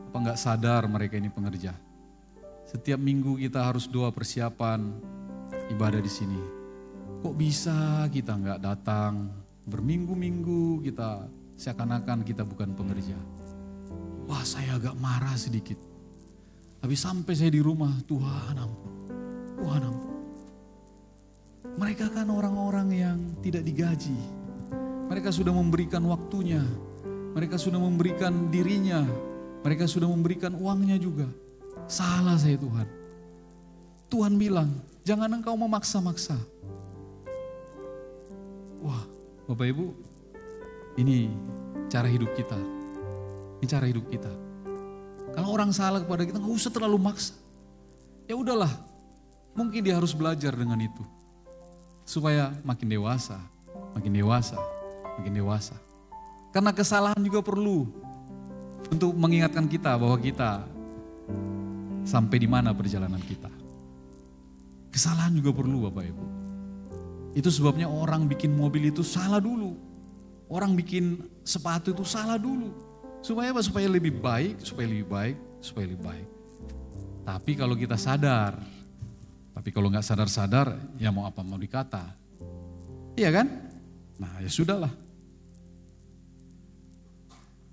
apa enggak sadar mereka ini pengerja. Setiap minggu kita harus doa persiapan ibadah di sini. Kok bisa kita enggak datang berminggu-minggu kita seakan-akan kita bukan pengerja. Wah saya agak marah sedikit. Tapi sampai saya di rumah, Tuhan ampun. Tuhan ampun. Mereka kan orang-orang yang tidak digaji. Mereka sudah memberikan waktunya. Mereka sudah memberikan dirinya. Mereka sudah memberikan uangnya juga. Salah saya Tuhan. Tuhan bilang, jangan engkau memaksa-maksa. Wah Bapak Ibu, ini cara hidup kita. Ini cara hidup kita. Kalau orang salah kepada kita nggak usah terlalu maksa. Ya udahlah, mungkin dia harus belajar dengan itu. Supaya makin dewasa, makin dewasa, makin dewasa. Karena kesalahan juga perlu untuk mengingatkan kita bahwa kita sampai di mana perjalanan kita. Kesalahan juga perlu Bapak Ibu. Itu sebabnya orang bikin mobil itu salah dulu. Orang bikin sepatu itu salah dulu. Supaya apa? Supaya lebih baik, supaya lebih baik, supaya lebih baik. Tapi kalau kita sadar, tapi kalau nggak sadar-sadar, ya mau apa mau dikata. Iya kan? Nah ya sudahlah.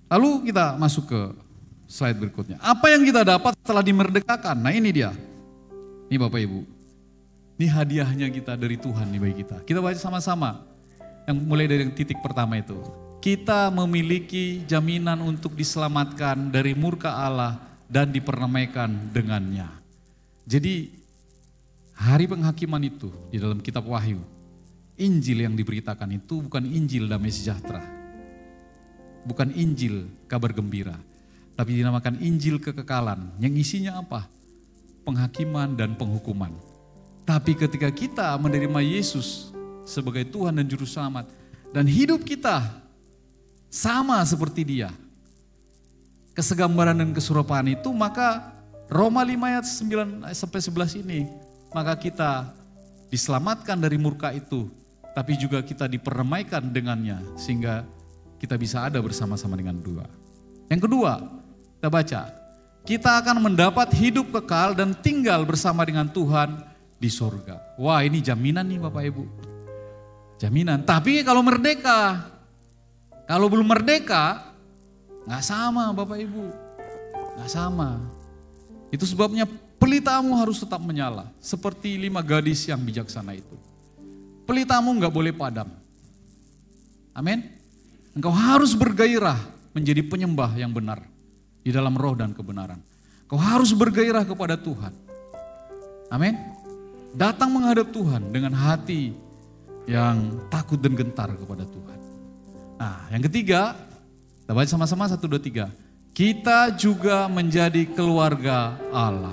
Lalu kita masuk ke slide berikutnya. Apa yang kita dapat setelah dimerdekakan? Nah ini dia. Ini Bapak Ibu. Ini hadiahnya kita dari Tuhan nih bagi kita. Kita baca sama-sama. Yang mulai dari titik pertama itu. Kita memiliki jaminan untuk diselamatkan dari murka Allah dan diperdamaikan dengannya. Jadi hari penghakiman itu di dalam kitab Wahyu, Injil yang diberitakan itu bukan Injil damai sejahtera. Bukan Injil kabar gembira. Tapi dinamakan Injil kekekalan. Yang isinya apa? penghakiman, dan penghukuman. Tapi ketika kita menerima Yesus sebagai Tuhan dan Juru Selamat, dan hidup kita sama seperti Dia, kesegambaran dan keserupaan itu, maka Roma 5 ayat 9-11 ini, maka kita diselamatkan dari murka itu, tapi juga kita diperemaikan dengannya, sehingga kita bisa ada bersama-sama dengan Dia. Yang kedua, kita baca, kita akan mendapat hidup kekal dan tinggal bersama dengan Tuhan di surga. Wah, ini jaminan nih Bapak Ibu. Jaminan. Tapi kalau merdeka, kalau belum merdeka, nggak sama Bapak Ibu. Nggak sama. Itu sebabnya pelitamu harus tetap menyala. Seperti 5 gadis yang bijaksana itu. Pelitamu nggak boleh padam. Amin. Engkau harus bergairah menjadi penyembah yang benar di dalam roh dan kebenaran. Kau harus bergairah kepada Tuhan. Amin. Datang menghadap Tuhan dengan hati yang takut dan gentar kepada Tuhan. Nah, yang ketiga, kita baca sama-sama 1, 2, 3. Kita juga menjadi keluarga Allah.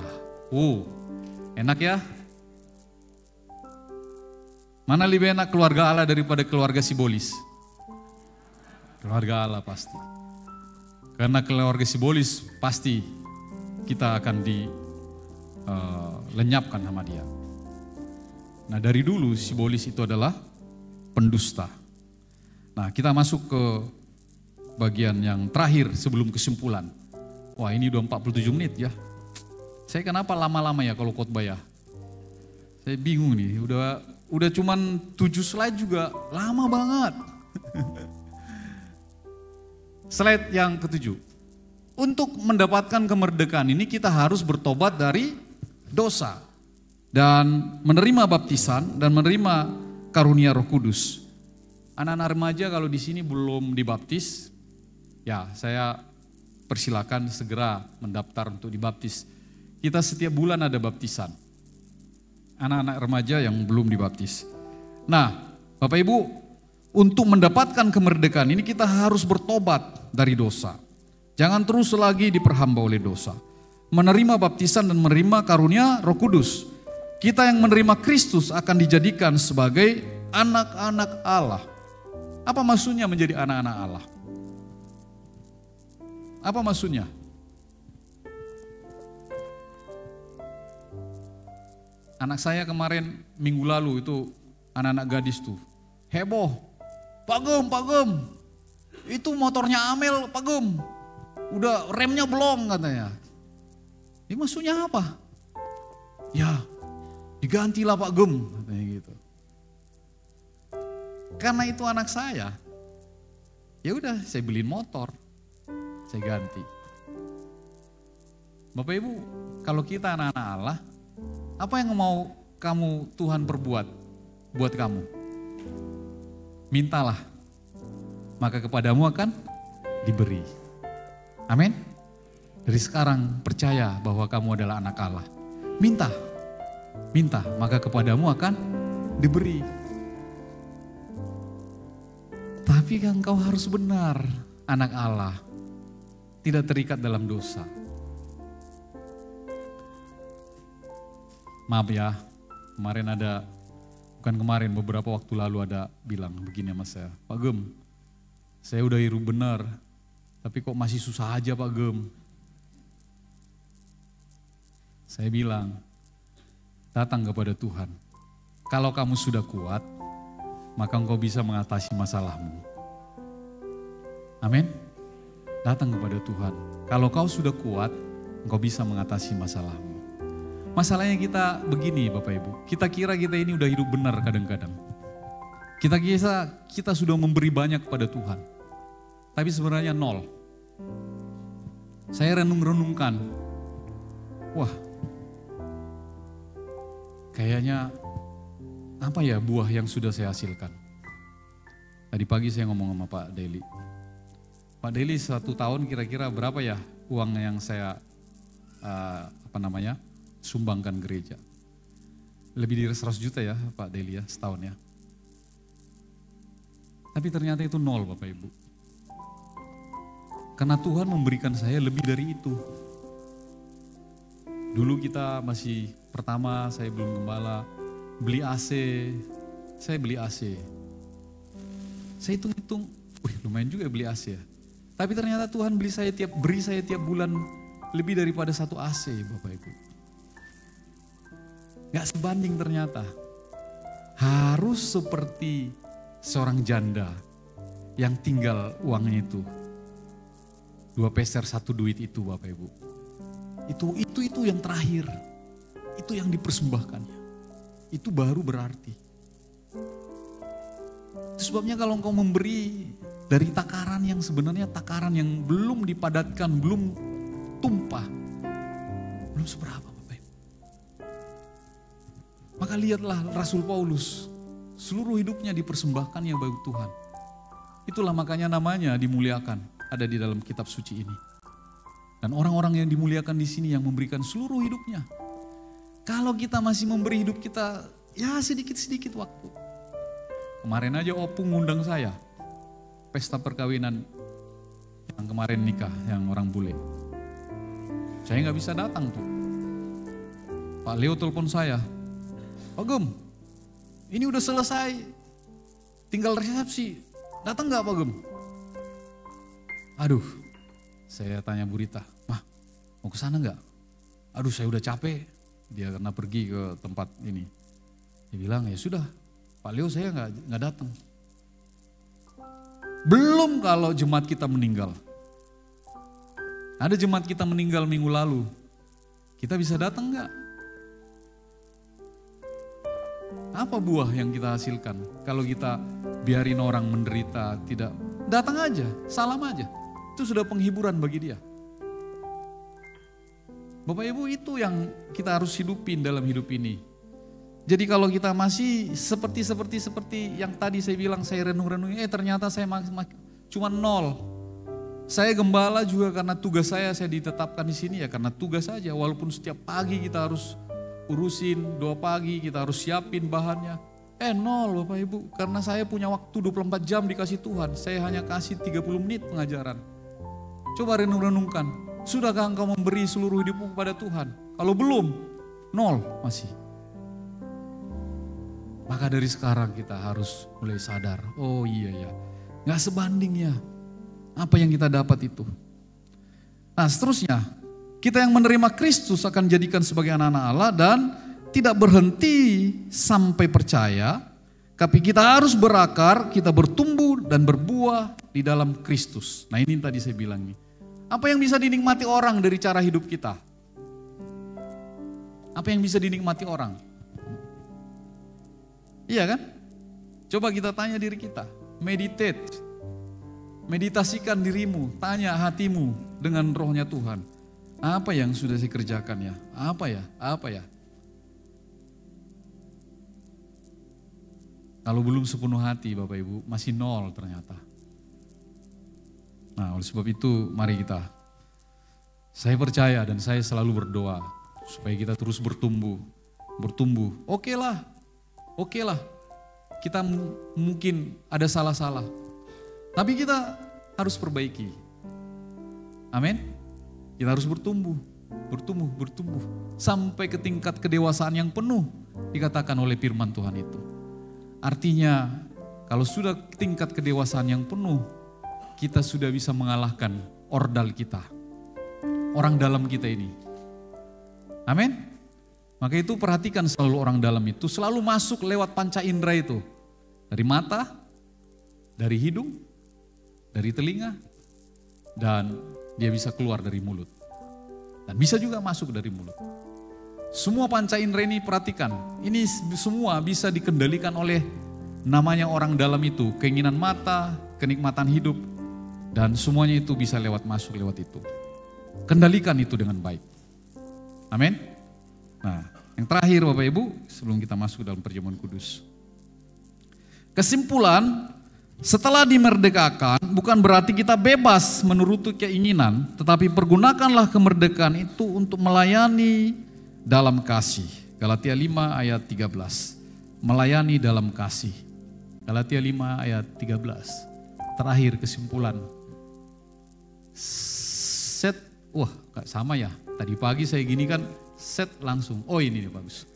Enak ya? Mana lebih enak keluarga Allah daripada keluarga Sibolis? Keluarga Allah pasti. Karena keluarga Sibolis pasti kita akan dilenyapkan sama dia. Nah, dari dulu Sibolis itu adalah pendusta. Nah, kita masuk ke bagian yang terakhir sebelum kesimpulan. Wah, ini udah 47 menit ya. Saya kenapa lama-lama ya kalau khotbah ya? Saya bingung nih, udah cuman 7 slide juga lama banget. Slide yang ke-7. Untuk mendapatkan kemerdekaan ini kita harus bertobat dari dosa dan menerima baptisan dan menerima karunia Roh Kudus. Anak-anak remaja kalau di sini belum dibaptis, ya saya persilakan segera mendaftar untuk dibaptis. Kita setiap bulan ada baptisan. Anak-anak remaja yang belum dibaptis. Nah, Bapak Ibu, untuk mendapatkan kemerdekaan ini kita harus bertobat dari dosa. Jangan terus lagi diperhamba oleh dosa. Menerima baptisan dan menerima karunia Roh Kudus. Kita yang menerima Kristus akan dijadikan sebagai anak-anak Allah. Apa maksudnya menjadi anak-anak Allah? Apa maksudnya? Anak saya kemarin minggu lalu itu anak-anak gadis tuh heboh. Pak Gem, itu motornya Amel Pak Gem. Udah remnya belum katanya. Ini maksudnya apa? Ya digantilah Pak Gem katanya gitu. Karena itu anak saya. Ya udah saya beliin motor. Saya ganti. Bapak Ibu, kalau kita anak-anak Allah, apa yang mau kamu Tuhan perbuat buat kamu? Mintalah, maka kepadamu akan diberi. Amin. Dari sekarang percaya bahwa kamu adalah anak Allah. Minta, maka kepadamu akan diberi. Tapi kan kau harus benar, anak Allah. Tidak terikat dalam dosa. Maaf ya, beberapa waktu lalu ada bilang begini sama saya, Pak Gem, saya udah hirup benar, tapi kok masih susah aja Pak Gem. Saya bilang, datang kepada Tuhan. Kalau kamu sudah kuat, maka engkau bisa mengatasi masalahmu. Amin. Datang kepada Tuhan. Kalau kau sudah kuat, engkau bisa mengatasi masalahmu. Masalahnya kita begini Bapak Ibu, kita kira kita ini udah hidup benar kadang-kadang. Kita kira kita sudah memberi banyak kepada Tuhan. Tapi sebenarnya nol. Saya renung-renungkan, wah kayaknya apa ya buah yang sudah saya hasilkan. Tadi pagi saya ngomong sama Pak Deli. Pak Deli 1 tahun kira-kira berapa ya uang yang saya sumbangkan gereja. Lebih dari 100 juta ya Pak Deli ya setahun ya. Tapi ternyata itu nol Bapak Ibu. Karena Tuhan memberikan saya lebih dari itu. Dulu kita masih pertama, saya belum gembala, beli AC, saya beli AC. Saya hitung-hitung, lumayan juga beli AC ya. Tapi ternyata Tuhan beri saya tiap bulan lebih daripada 1 AC, Bapak Ibu. Gak sebanding ternyata. Harus seperti seorang janda yang tinggal uangnya itu 2 peser 1 duit itu, Bapak Ibu. Itu yang terakhir. Itu yang dipersembahkannya. Itu baru berarti. Itu sebabnya kalau engkau memberi dari takaran yang sebenarnya takaran yang belum dipadatkan, belum tumpah, belum seberapa, Bapak Ibu. Maka lihatlah Rasul Paulus, seluruh hidupnya dipersembahkannya bagi Tuhan. Itulah makanya namanya dimuliakan, ada di dalam kitab suci ini. Dan orang-orang yang dimuliakan di sini yang memberikan seluruh hidupnya. Kalau kita masih memberi hidup kita, ya sedikit-sedikit waktu. Kemarin aja Opung ngundang saya, pesta perkawinan yang kemarin nikah, yang orang bule. Saya nggak bisa datang tuh. Pak Leo telepon saya, Pak Gem, ini udah selesai, tinggal resepsi, datang nggak Pak Gem? Aduh, saya tanya Bu Rita, Mah mau ke sana nggak? Aduh saya udah capek, dia karena pergi ke tempat ini. Dia bilang ya sudah, Pak Leo saya nggak datang. Belum kalau jemaat kita meninggal. Ada jemaat kita meninggal minggu lalu, kita bisa datang nggak? Apa buah yang kita hasilkan kalau kita biarin orang menderita, tidak datang aja, salam aja. Itu sudah penghiburan bagi dia. Bapak Ibu, itu yang kita harus hidupin dalam hidup ini. Jadi kalau kita masih seperti yang tadi saya bilang, saya renung-renung, ternyata saya cuma 0. Saya gembala juga karena tugas saya ditetapkan di sini ya karena tugas saja. Walaupun setiap pagi kita harus urusin, 2 pagi kita harus siapin bahannya. 0 Bapak Ibu, karena saya punya waktu 24 jam dikasih Tuhan. Saya hanya kasih 30 menit pengajaran. Coba renung-renungkan, sudahkah engkau memberi seluruh hidupmu kepada Tuhan? Kalau belum, 0 masih. Maka dari sekarang kita harus mulai sadar, oh iya ya, gak sebanding ya apa yang kita dapat itu. Nah seterusnya, kita yang menerima Kristus akan jadikan sebagai anak-anak Allah dan tidak berhenti sampai percaya, tapi kita harus berakar, kita bertumbuh dan berbuah di dalam Kristus. Nah ini tadi saya bilang nih, apa yang bisa dinikmati orang dari cara hidup kita? Apa yang bisa dinikmati orang? Iya kan? Coba kita tanya diri kita, meditasikan dirimu, tanya hatimu dengan rohnya Tuhan. Apa yang sudah saya kerjakan ya? Apa ya? Kalau belum sepenuh hati Bapak Ibu, masih 0 ternyata. Nah oleh sebab itu mari kita, saya percaya dan saya selalu berdoa supaya kita terus bertumbuh. Oke lah, kita mungkin ada salah-salah, tapi kita harus perbaiki. Amin. Kita harus bertumbuh sampai ke tingkat kedewasaan yang penuh dikatakan oleh firman Tuhan itu. Artinya kalau sudah tingkat kedewasaan yang penuh, kita sudah bisa mengalahkan ordal kita, orang dalam kita ini. Amin. Maka itu perhatikan selalu orang dalam itu selalu masuk lewat panca indera itu. Dari mata, dari hidung, dari telinga, dan dia bisa keluar dari mulut. Dan bisa juga masuk dari mulut. Semua panca indera ini perhatikan, ini semua bisa dikendalikan oleh namanya orang dalam itu. Keinginan mata, kenikmatan hidup, dan semuanya itu bisa masuk lewat itu. Kendalikan itu dengan baik. Amin. Nah, yang terakhir Bapak Ibu, sebelum kita masuk dalam perjamuan kudus. Kesimpulan, setelah dimerdekakan bukan berarti kita bebas menuruti keinginan, tetapi pergunakanlah kemerdekaan itu untuk melayani dalam kasih. Galatia 5 ayat 13. Melayani dalam kasih. Galatia 5 ayat 13. Terakhir kesimpulan. Sama ya. Tadi pagi saya gini kan set langsung. Oh ini nih bagus.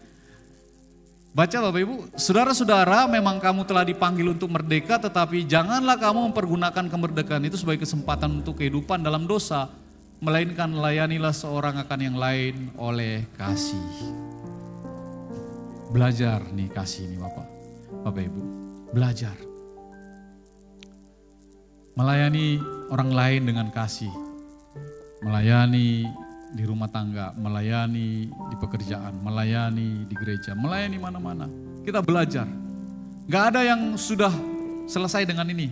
Baca Bapak Ibu, saudara-saudara memang kamu telah dipanggil untuk merdeka, tetapi janganlah kamu mempergunakan kemerdekaan itu sebagai kesempatan untuk kehidupan dalam dosa, melainkan layanilah seorang akan yang lain oleh kasih. Belajar nih kasih nih Bapak Ibu, belajar. Melayani orang lain dengan kasih, melayani di rumah tangga, melayani di pekerjaan, melayani di gereja, melayani mana-mana. Kita belajar. Gak ada yang sudah selesai dengan ini.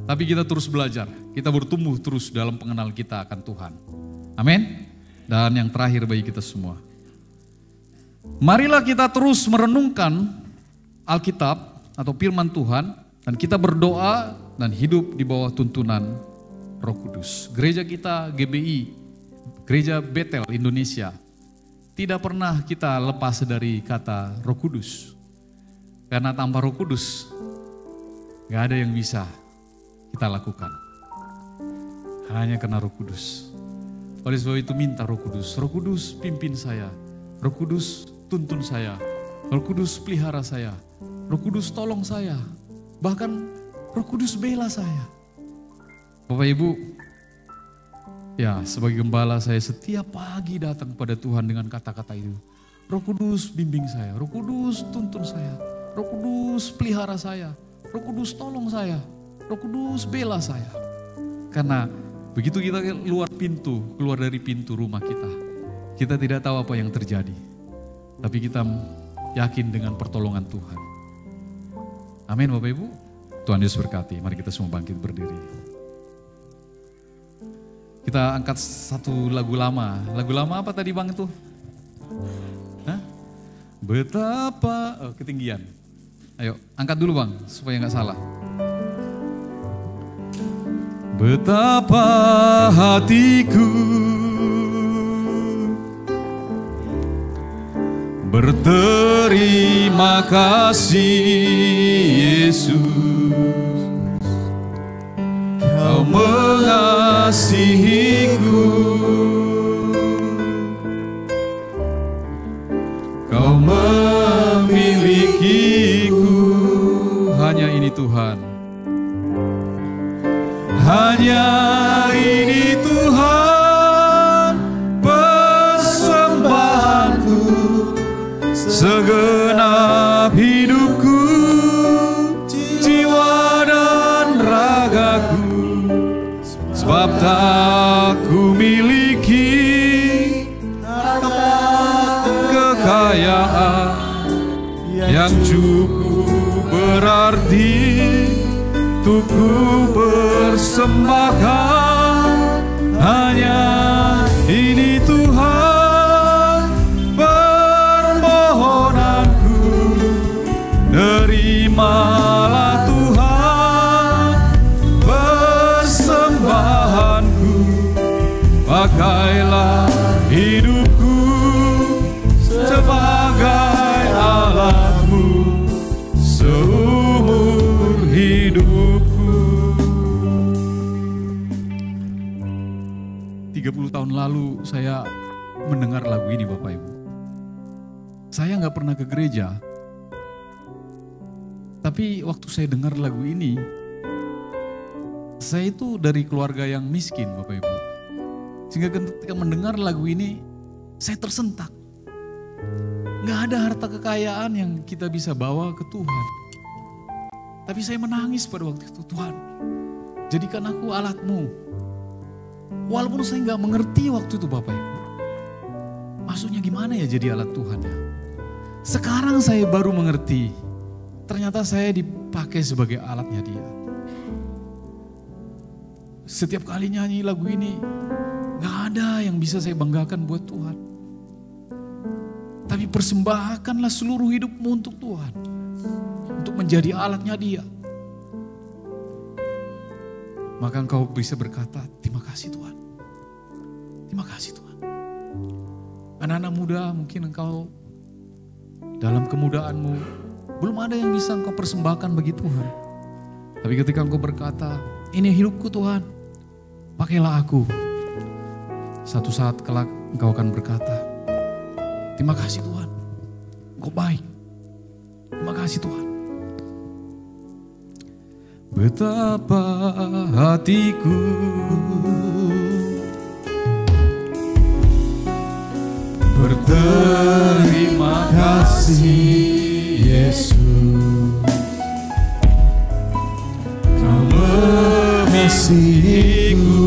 Tapi kita terus belajar. Kita bertumbuh terus dalam pengenalan kita akan Tuhan. Amin. Dan yang terakhir bagi kita semua. Marilah kita terus merenungkan Alkitab atau firman Tuhan. Dan kita berdoa dan hidup di bawah tuntunan Roh Kudus. Gereja kita GBI, Gereja Betel Indonesia, tidak pernah kita lepas dari kata Roh Kudus. Karena tanpa Roh Kudus, gak ada yang bisa kita lakukan. Hanya karena Roh Kudus. Oleh sebab itu minta Roh Kudus. Roh Kudus pimpin saya. Roh Kudus tuntun saya. Roh Kudus pelihara saya. Roh Kudus tolong saya. Bahkan Roh Kudus bela saya. Bapak Ibu, ya, sebagai gembala saya setiap pagi datang kepada Tuhan dengan kata-kata itu. Roh Kudus bimbing saya, Roh Kudus tuntun saya, Roh Kudus pelihara saya, Roh Kudus tolong saya, Roh Kudus bela saya. Karena begitu kita keluar dari pintu rumah kita tidak tahu apa yang terjadi. Tapi kita yakin dengan pertolongan Tuhan. Amin Bapak Ibu. Tuhan Yesus berkati. Mari kita semua bangkit berdiri. Kita angkat satu lagu lama. Lagu lama apa tadi Bang itu? Hah? Betapa, ketinggian. Ayo, angkat dulu Bang, supaya nggak salah. Betapa hatiku berterima kasih Yesus. Kau mengasihiku, Kau memilikiku. Hanya ini Tuhan, hanya ini Tuhan persembahanku, segenap hidupku, jiwa dan ragaku. Sebab tak ku miliki kekayaan yang cukup berarti untuk ku persembahkan. Hanya ini Tuhan permohonanku, terimalah Tuhan persembahanku. Pakailah hidupku sebagai alatmu seumur hidupku. 30 tahun lalu saya mendengar lagu ini Bapak Ibu. Saya gak pernah ke gereja, tapi waktu saya dengar lagu ini, saya itu dari keluarga yang miskin Bapak Ibu. Sehingga ketika mendengar lagu ini, saya tersentak. Gak ada harta kekayaan yang kita bisa bawa ke Tuhan. Tapi saya menangis pada waktu itu, Tuhan, jadikan aku alatmu. Walaupun saya gak mengerti waktu itu Bapak Ibu. Maksudnya gimana ya jadi alat Tuhan ya? Sekarang saya baru mengerti. Ternyata saya dipakai sebagai alatnya Dia. Setiap kali nyanyi lagu ini, gak ada yang bisa saya banggakan buat Tuhan. Tapi persembahkanlah seluruh hidupmu untuk Tuhan. Untuk menjadi alatnya Dia. Maka engkau bisa berkata, terima kasih Tuhan. Terima kasih Tuhan. Anak-anak muda, mungkin engkau dalam kemudaanmu belum ada yang bisa engkau persembahkan bagi Tuhan. Tapi ketika engkau berkata, ini hidupku Tuhan, pakailah aku. Satu saat kelak engkau akan berkata, Terima kasih Tuhan, Engkau baik. Terima kasih Tuhan. Betapa hatiku berterima kasih Yesus, Kau mengasihiku,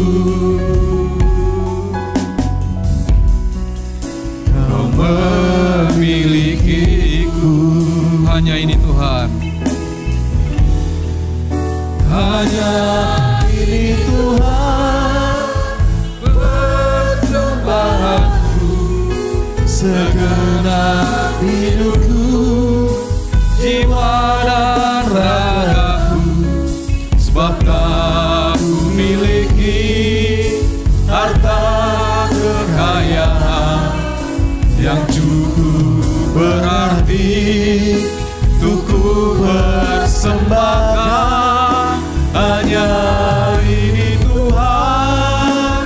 Kau memilikiku. Hanya ini Tuhan, hanya ini Tuhan, persembahanku, segenap hidupku, jiwa dan ragaku, sebab Kau miliki harta kekayaan yang cukup berarti untuk ku persembahkan. Hanya ini Tuhan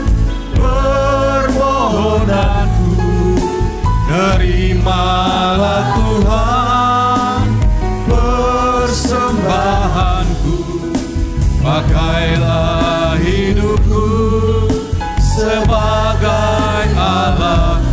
permohonanku, terimalah Tuhan persembahanku, pakailah hidupku sebagai alat